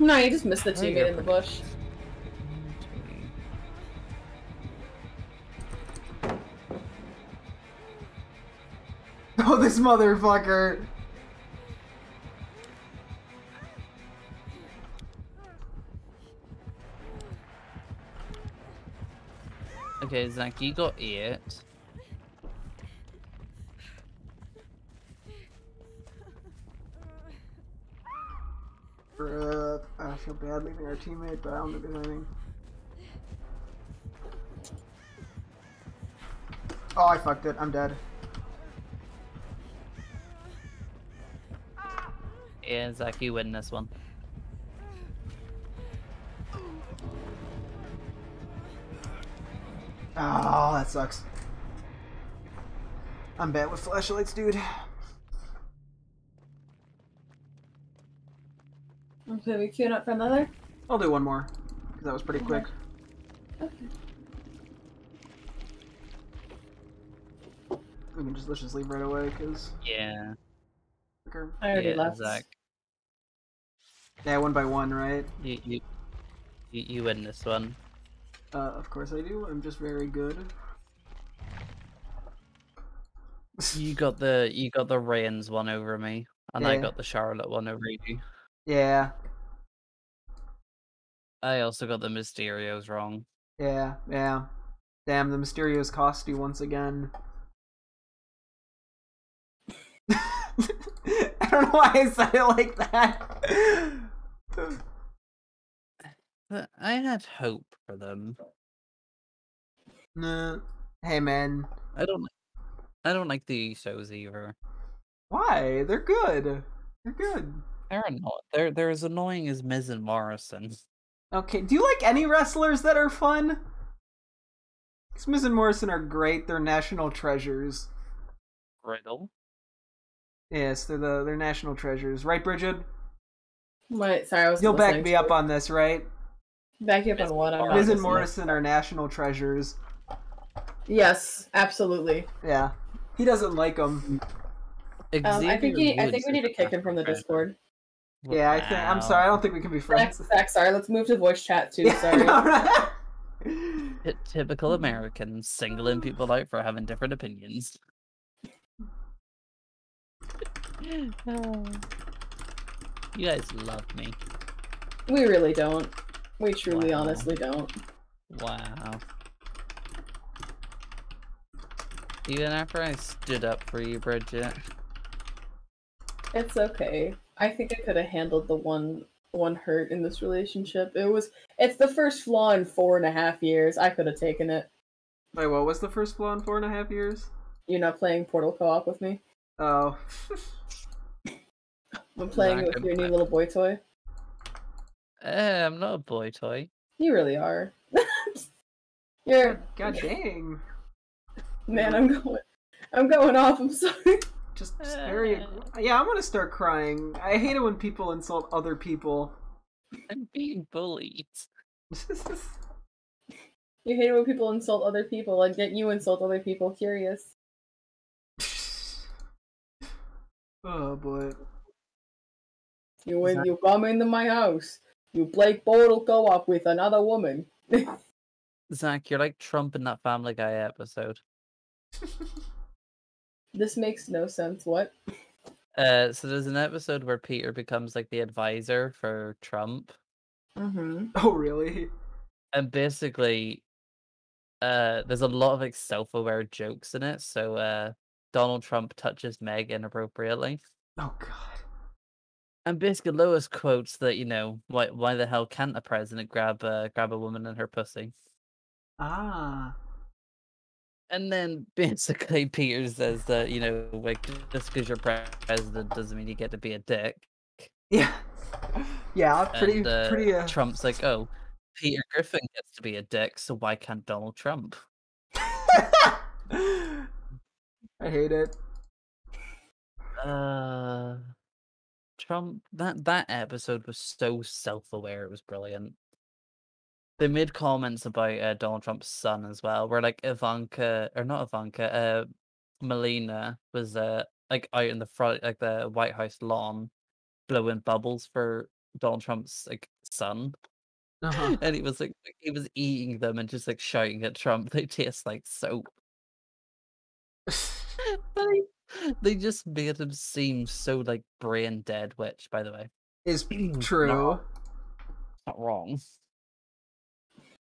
No, you just missed the teammate in the bush. Oh, this motherfucker! Okay, Zach, you got 8. I feel bad leaving our teammate, but I don't know if there's anything. Oh, I fucked it. I'm dead. Yeah, Zach, you win this one. Oh, that sucks. I'm bad with flashlights, dude. Okay, we queuing up for another? I'll do one more, because that was pretty quick. Okay. Let's just leave right away, because... Yeah. I already Yeah, left. Zach. Yeah, 1 by 1, right? You win this one. Of course I do. I'm just very good. You got the reins one over me. And I Yeah. got the Charlotte one over you. Yeah, I also got the Mysterios wrong. yeah. Damn, the Mysterios cost you once again. I don't know why I said it like that. But I had hope for them. Nah. Hey man, I don't like the Usos either. why? They're good. They're good. They're annoying. They're as annoying as Miz and Morrison. Okay, do you like any wrestlers that are fun? Because Miz and Morrison are great. They're national treasures. Riddle. Yes, they're national treasures, right, Bridget? Wait, sorry, I was. You'll back listening me to up it. on this, right? Back you up on what? I'm not Miz and listening. Morrison are national treasures. Yes, absolutely. Yeah, he doesn't like them. I think we need to kick him from the Discord. Yeah, I'm sorry. I don't think we can be friends. Zach, sorry. Let's move to voice chat too. Yeah, Sorry. I know, right? Typical Americans singling people out for having different opinions. You guys love me. We really don't. We truly, Wow. honestly don't. Wow. Even after I stood up for you, Bridget. It's okay. I think I could have handled the one hurt in this relationship. It's the first flaw in 4.5 years. I could have taken it. Wait, what was the first flaw in 4.5 years? You're not playing Portal co-op with me. Oh. I'm playing Zach, with your new little boy toy. I'm not a boy toy. You really are. You're God dang. man. I'm going off. I'm sorry. Just very. Yeah, I'm gonna start crying. I hate it when people insult other people. I'm being bullied. You hate it when people insult other people, and yet you insult other people. Curious. Oh boy. You come into my house. You play Portal co-op with another woman. Zach, you're like Trump in that Family Guy episode. This makes no sense. What? So there's an episode where Peter becomes like the advisor for Trump, Mm-hmm. Oh really? and basically, there's a lot of like self-aware jokes in it. So Donald Trump touches Meg inappropriately, Oh god. and basically Lois quotes that why the hell can't a president grab a woman in her pussy? Ah. And then basically Peter says that like just because you're president doesn't mean you get to be a dick. Yeah. Yeah, pretty And pretty Trump's like, oh, Peter Griffin gets to be a dick, so why can't Donald Trump? I hate it. Trump, that episode was so self-aware, it was brilliant. They made comments about Donald Trump's son as well, where like Melina was like out in the front, like the White House lawn, blowing bubbles for Donald Trump's like son. Uh-huh. And he was eating them and just like shouting at Trump, they taste like soap. They just made him seem so like brain dead, which, by the way, Is true. not wrong.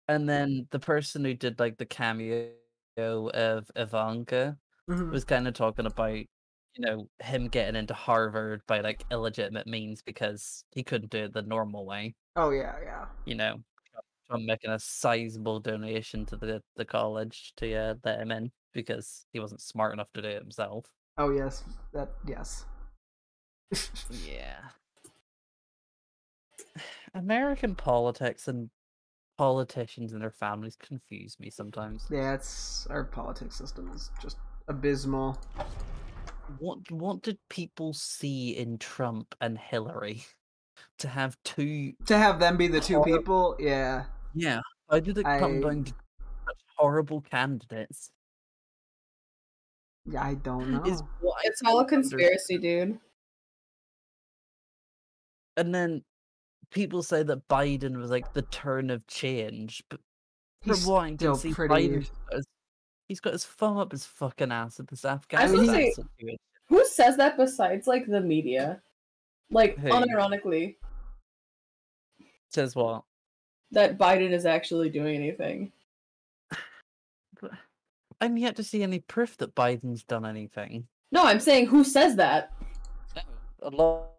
And then the person who did like the cameo of Ivanka Mhm. was kind of talking about him getting into Harvard by like illegitimate means because he couldn't do it the normal way. Oh yeah. Trump making a sizable donation to the college to let him in because he wasn't smart enough to do it himself. Oh yes. Yes. Yeah. American politics and politicians and their families confuse me sometimes. Yeah, our politics system is just abysmal. What did people see in Trump and Hillary to have two? To have them be the two Horrible. people, yeah. Yeah, how did it come I- down to such horrible candidates? Yeah, I don't know. Is what I It's all a don't under- conspiracy, dude. And then people say that Biden was like the turn of change, but from He's what I can still see, pretty. He's got his thumb up his fucking ass at this I was Afghanistan gonna say- situation. Who says that besides like the media? Like Hey. unironically, Says what? that Biden is actually doing anything. I'm yet to see any proof that Biden's done anything. No, I'm saying who says that? A lot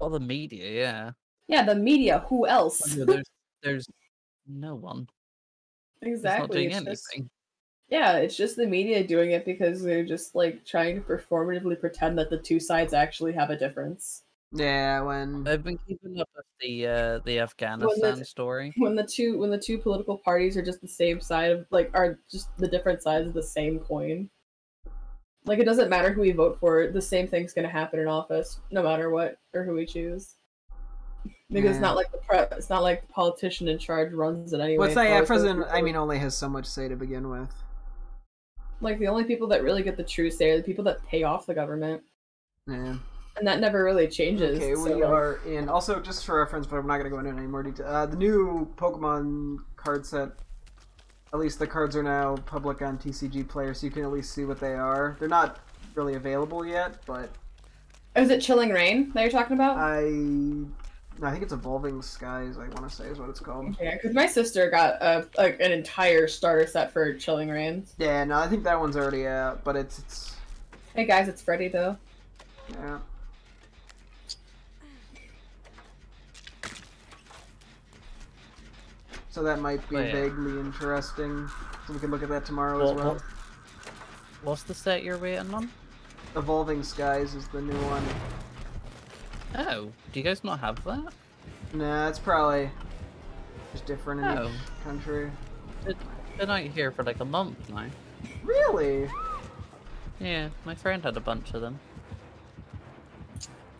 of the media, yeah. Yeah, the media. Who else? There's no one. He's Exactly. not doing It's anything. just, yeah, it's just the media doing it because they're just like trying to performatively pretend that the two sides actually have a difference. Yeah, when I've been keeping up with the Afghanistan story. When the two political parties are just the same side of like are just the different sides of the same coin. Like it doesn't matter who we vote for, the same thing's gonna happen in office, no matter what or who we choose. Because it's Yeah. not like it's not like the politician in charge runs it anyway. what's It's that? Yeah, always those president. I people- mean, only has so much say to begin with. like the only people that really get the true say are the people that pay off the government, Yeah. and that never really changes. Okay, so, we like, are in. Also, just for reference, but I'm not going to go into any more detail. The new Pokemon card set. At least the cards are now public on TCG Player, so you can at least see what they are. They're not really available yet, but Is it Chilling Reign that you're talking about? I think it's Evolving Skies. I want to say is what it's called. Yeah, because my sister got an entire starter set for Chilling Reign. Yeah, no, I think that one's already out, but it's Hey guys, it's Freddy though. yeah. So that might be Oh, yeah. vaguely interesting. So we can look at that tomorrow as well. What's the set you're waiting on? Evolving Skies is the new one. Oh, do you guys not have that? Nah, it's probably just different in Oh. each country. It's been out here for like a month now. Really? Yeah, my friend had a bunch of them.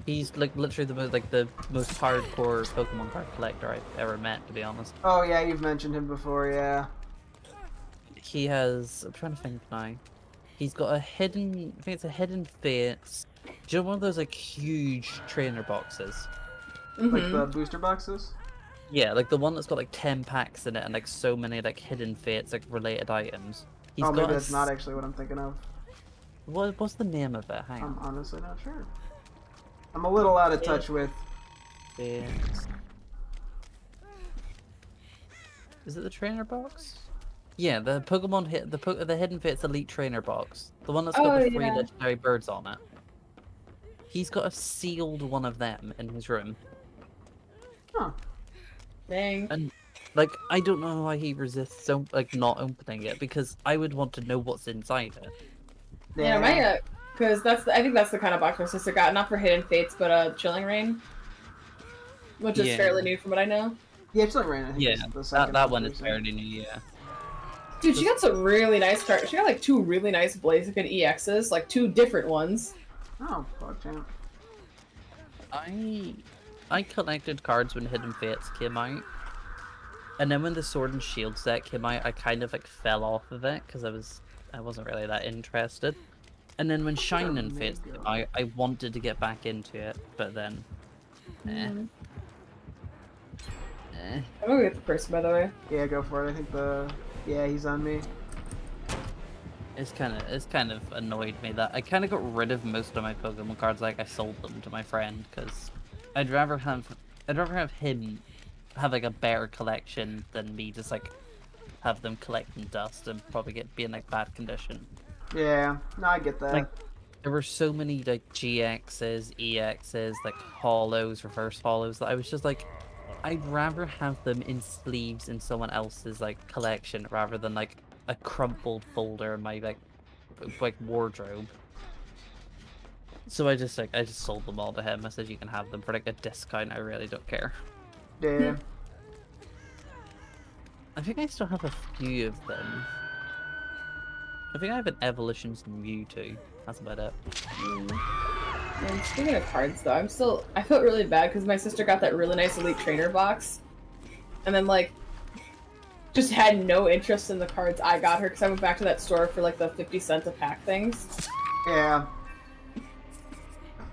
He's like literally the most hardcore Pokemon card collector I've ever met, to be honest. Oh yeah, you've mentioned him before, yeah. He has. I'm trying to think now. He's got a hidden. I think it's a hidden Fates. Do you know one of those like huge trainer boxes? Like Mhm. the booster boxes? Yeah, like the one that's got like 10 packs in it and like so many like hidden Fates like related items. He's Oh, got maybe a that's not actually what I'm thinking of. What's the name of it? Hang I'm on. honestly not sure. I'm a little out of touch with. Fates. Is it the trainer box? Yeah, the Pokemon hit the Hidden Fates Elite Trainer box. The one that's got Oh, the 3 yeah. legendary birds on it. He's got a sealed one of them in his room. Huh. Dang. And like I don't know why he resists not opening it, because I would want to know what's inside it. Yeah, my because I think that's the kind of box my sister got, not for Hidden Fates, but Chilling Reign, which is Yeah. fairly new from what I know. Yeah, it's like Rain. I think Yeah, is the second that one most is recent. fairly new, yeah. Dude, she got some really nice cards. She got like 2 really nice Blaziken EXs, like 2 different ones. Oh, PogChamp. I collected cards when Hidden Fates came out, and then when the Sword and Shield set came out, I kind of like fell off of it because I wasn't really that interested. And then when Shining Fates came out, I wanted to get back into it, but then, Mm-hmm. eh. I'm gonna get the person, by the way. Yeah, go for it. I think yeah, he's on me. It's kind of annoyed me that I kind of got rid of most of my Pokemon cards. Like I sold them to my friend because I'd rather have him have like a better collection than me just like have them collecting dust and probably be in like bad condition. Yeah, no, I get that. Like there were so many like GXs, EXs, like hollows, reverse hollows that I was just like, I'd rather have them in sleeves in someone else's like collection rather than like a crumpled folder in my like wardrobe. So I just sold them all to him. I said you can have them for like a discount. I really don't care. yeah. I think I still have a few of them. I think I have an Evolutions Mewtwo. That's about it. And speaking of cards, though, I felt really bad because my sister got that really nice Elite Trainer box, and then like just had no interest in the cards I got her because I went back to that store for like the 50 cents a pack things. Yeah.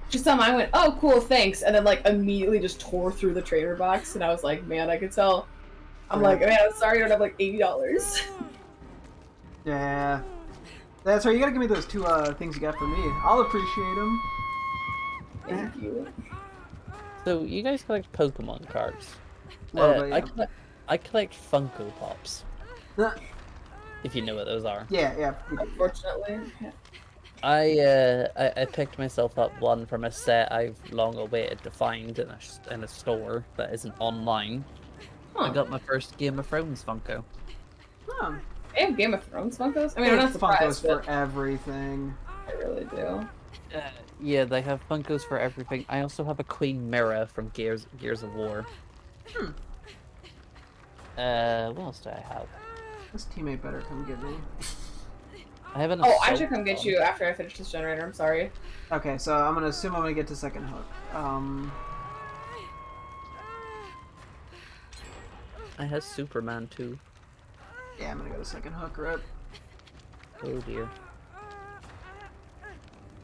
She saw mine, went, "Oh, cool, thanks," and then like immediately just tore through the trainer box, and I was like, "Man, I could tell." I'm like, "Man, I'm sorry, I don't have like $80." Yeah. That's right. You gotta give me those two things you got for me. I'll appreciate them. Thank you. So you guys collect Pokemon cards. Well, I collect Funko Pops. yeah. If you know what those are. Yeah. Unfortunately. I picked myself up one from a set I've long awaited to find in a store that isn't online. Huh. I got my first Game of Thrones Funko. Huh. They have Game of Thrones Funkos? I mean, They I'm not have Funkos surprised, but for everything. I really do. Yeah, they have Funkos for everything. I also have a Queen Mira from Gears of War. What else do I have? This teammate better come get me. I have an. Oh, I assault should come get gun. you after I finish this generator. I'm sorry. Okay, so I'm gonna assume I'm gonna get to second hook. I have Superman too. Yeah, I'm gonna go to second hook, rip. Oh dear.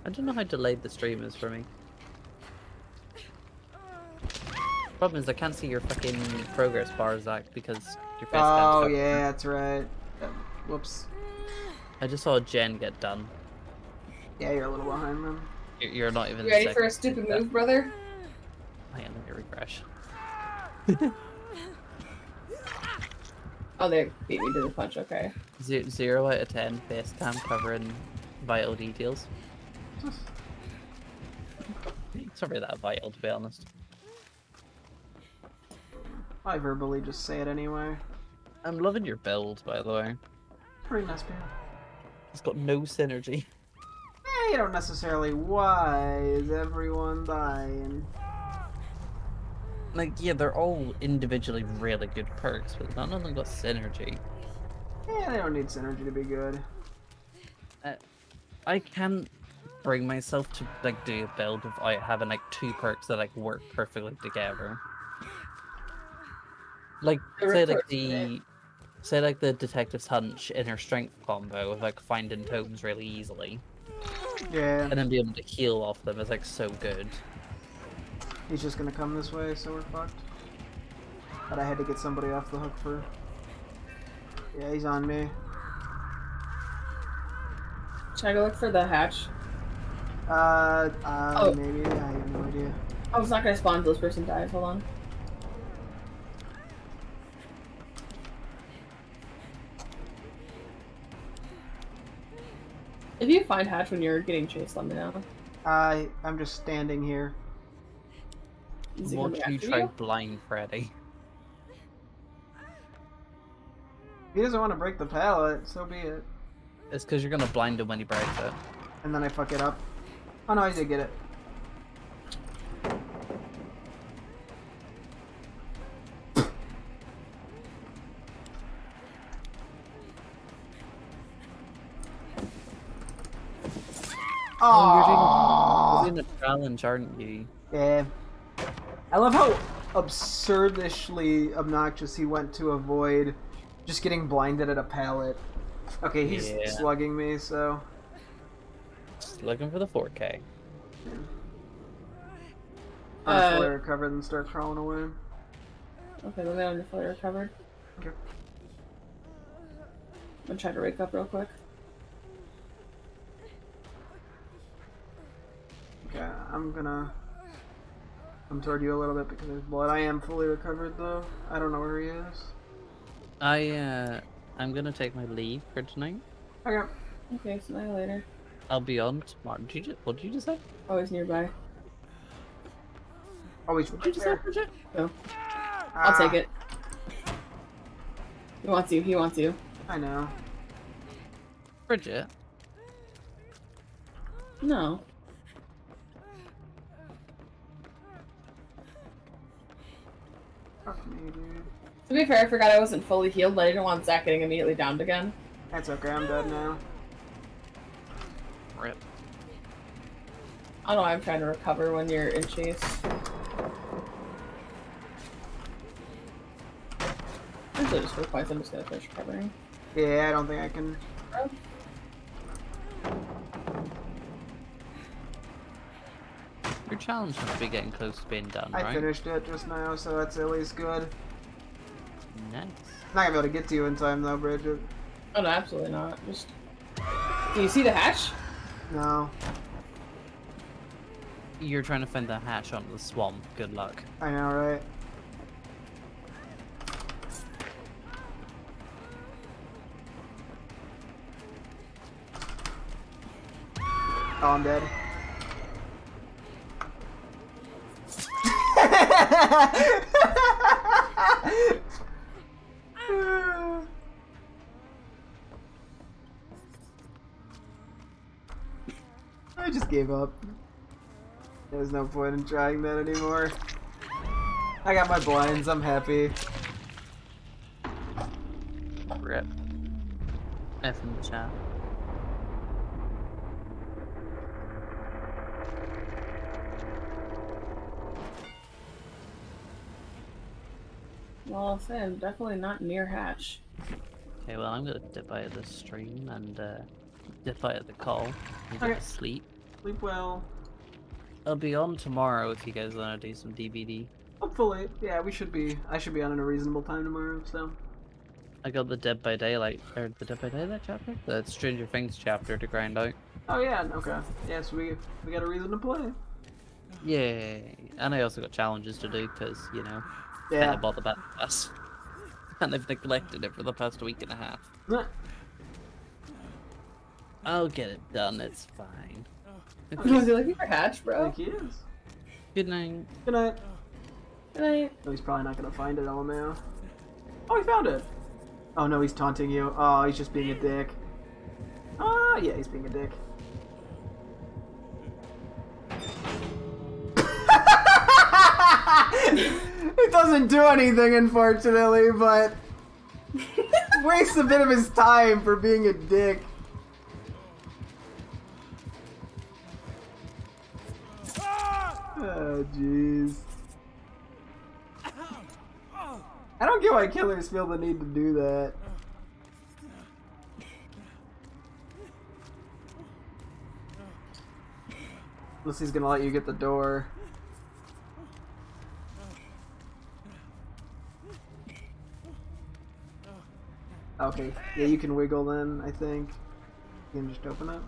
I don't know how delayed the stream is for me. Problem is I can't see your fucking progress bar, Zach, because your face Oh can't. yeah, that's right. Whoops. I just saw Jen get done. Yeah, you're a little behind them. You're not even. You ready for a second. stupid move, brother? Hang on, let me refresh. Oh, they beat me to the punch. Okay. 0 out of 10 face cam covering vital details. It's not really that vital, to be honest. I verbally just say it anyway. I'm loving your build, by the way. Pretty nice build. It's got no synergy. You don't necessarily. Why is everyone dying? Like, yeah, they're all individually really good perks, but none of them got synergy. Yeah, they don't need synergy to be good. I can't bring myself to like do a build without having like 2 perks that like work perfectly together. Like say like the Detective's Hunch inner strength combo with like finding totems really easily, Yeah, and then be able to heal off them is like so good. he's just gonna come this way, so we're fucked. But I had to get somebody off the hook for. Yeah, he's on me. Should I go look for the hatch? Maybe. I have no idea. I was not gonna spawn until this person dies. Hold on. If you find hatch when you're getting chased, let me know. I'm just standing here. Is he Won't coming you after try you? blind Freddy? If he doesn't want to break the pallet, so be it. It's because you're gonna blind him when he breaks it. And then I fuck it up. Oh no, I did get it. Oh, you're doing a challenge, aren't you? Yeah. I love how absurdishly obnoxious he went to avoid just getting blinded at a pallet. Okay, he's Yeah. slugging me, so. Just looking for the 4K. I'm fully recovered and start crawling away. Okay, let me know when you're fully recovered. Okay. I'm gonna try to wake up real quick. Okay, I'm gonna come toward you a little bit because there's blood. I am fully recovered though. I don't know where he is. I'm gonna take my leave for tonight. Okay. Okay, see you later. I'll be on tomorrow. What did you just say? Always nearby. Always What did you just say, there. Bridget? No, I'll take Ah, it. He wants you. He wants you. I know. Bridget? No. Fuck me, dude. To be fair, I forgot I wasn't fully healed, but I didn't want Zach getting immediately downed again. That's okay, I'm dead now. Rip. I don't know why I'm trying to recover when you're in chase. Actually, just for points, I'm just gonna finish recovering. Yeah, I don't think I can. Your challenge must be getting close to being done, I right? finished it just now, so that's at least good. Nice. Not gonna be able to get to you in time though, Bridget. Oh no, absolutely not. Just Do you see the hatch? No. You're trying to find the hatch onto the swamp. Good luck. I know, right? Oh, I'm dead. I just gave up. There's no point in trying that anymore. I got my blinds, I'm happy. Rip. F in the chat. Well, I'll say I'm definitely not near hatch. Okay, well, I'm gonna dip out of this stream and dip out of the call and go Okay. to sleep. Sleep well. I'll be on tomorrow if you guys want to do some DVD. Hopefully. Yeah, we should be. I should be on at a reasonable time tomorrow, so. I got the Dead by Daylight, or the Dead by Daylight chapter? The Stranger Things chapter to grind out. Oh, yeah, okay. Yeah, so we got a reason to play. Yay! And I also got challenges to do because, you know, I Yeah. bought the Battle Pass. And I've neglected it for the past week and a half. Meh. I'll get it done, it's fine. Was he looking for hatch, I bro? think he is. Good night. Good night. Good night. No, he's probably not gonna find it all now. Oh, he found it. Oh no, he's taunting you. Oh, he's just being a dick. Ah, yeah, he's being a dick. It doesn't do anything, unfortunately, but wastes a bit of his time for being a dick. Oh, jeez. I don't get why killers feel the need to do that. Unless he's gonna let you get the door. Okay, yeah, you can wiggle then, I think. You can just open it.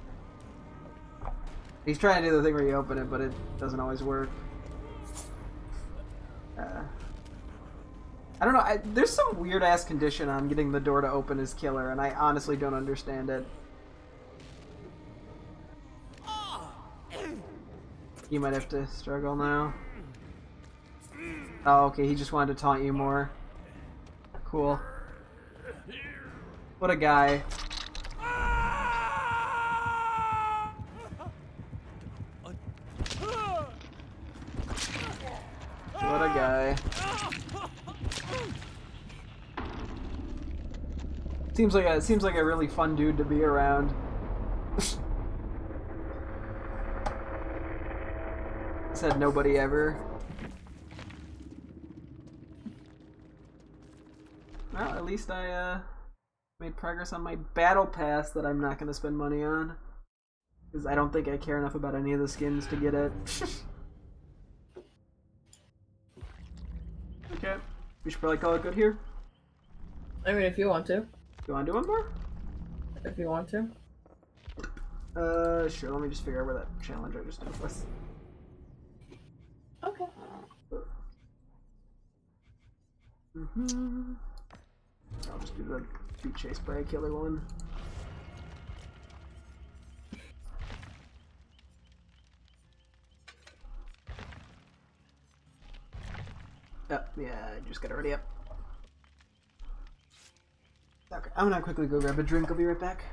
He's trying to do the thing where you open it, but it doesn't always work. I don't know, there's some weird-ass condition on getting the door to open as killer, and I honestly don't understand it. You might have to struggle now. Oh, okay, he just wanted to taunt you more. Cool. What a guy. What a guy. Seems like a really fun dude to be around. Said nobody ever. Well, at least I made progress on my battle pass that I'm not gonna spend money on. Because I don't think I care enough about any of the skins to get it. Okay. We should probably call it good here. I mean, if you want to. You wanna do one more? If you want to. Sure, let me just figure out where that challenge I just did was. Okay. I'll just do the be chased by a killer one. Oh, yeah, I just got it ready up. Okay, I'm gonna quickly go grab a drink. I'll be right back.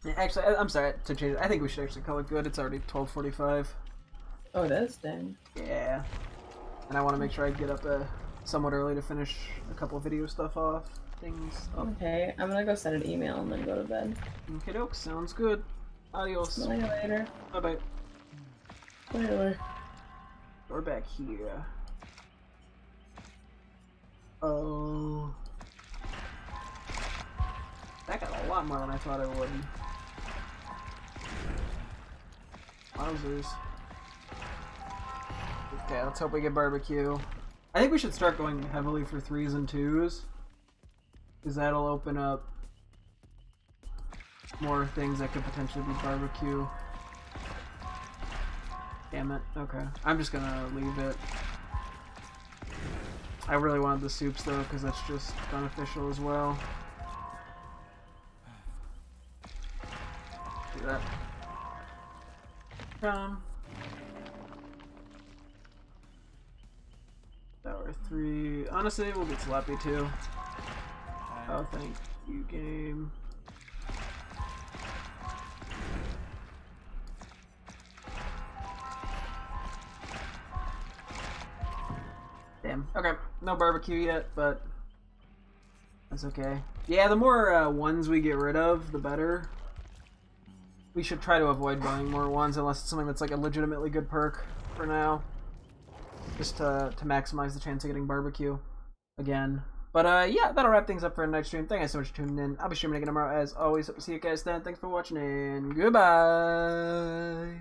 Yeah, actually, I'm sorry to change it. I think we should actually call it good. It's already 12:45. Oh, it is? Dang. Yeah. And I want to make sure I get up somewhat early to finish a couple of video stuff off. Things up. Okay, I'm gonna go send an email and then go to bed. Okay, doke. Sounds good. Adios. See you later. Bye bye. Later. We're back here. Oh. That got a lot more than I thought it would. Wowzers. Okay, let's hope we get barbecue. I think we should start going heavily for 3s and 2s. Because that'll open up more things that could potentially be barbecue. Damn it. Okay. I'm just gonna leave it. I really wanted the soups though, because that's just beneficial as well. Do that. Tower 3. Honestly, we'll get sloppy too. Oh, thank you, game. Damn. Okay, no barbecue yet, but that's okay. Yeah, the more ones we get rid of, the better. We should try to avoid buying more ones unless it's something that's like a legitimately good perk for now. Just to maximize the chance of getting barbecue again. But yeah, that'll wrap things up for a night stream. Thank you guys so much for tuning in. I'll be streaming again tomorrow as always. Hope to see you guys then. Thanks for watching and goodbye.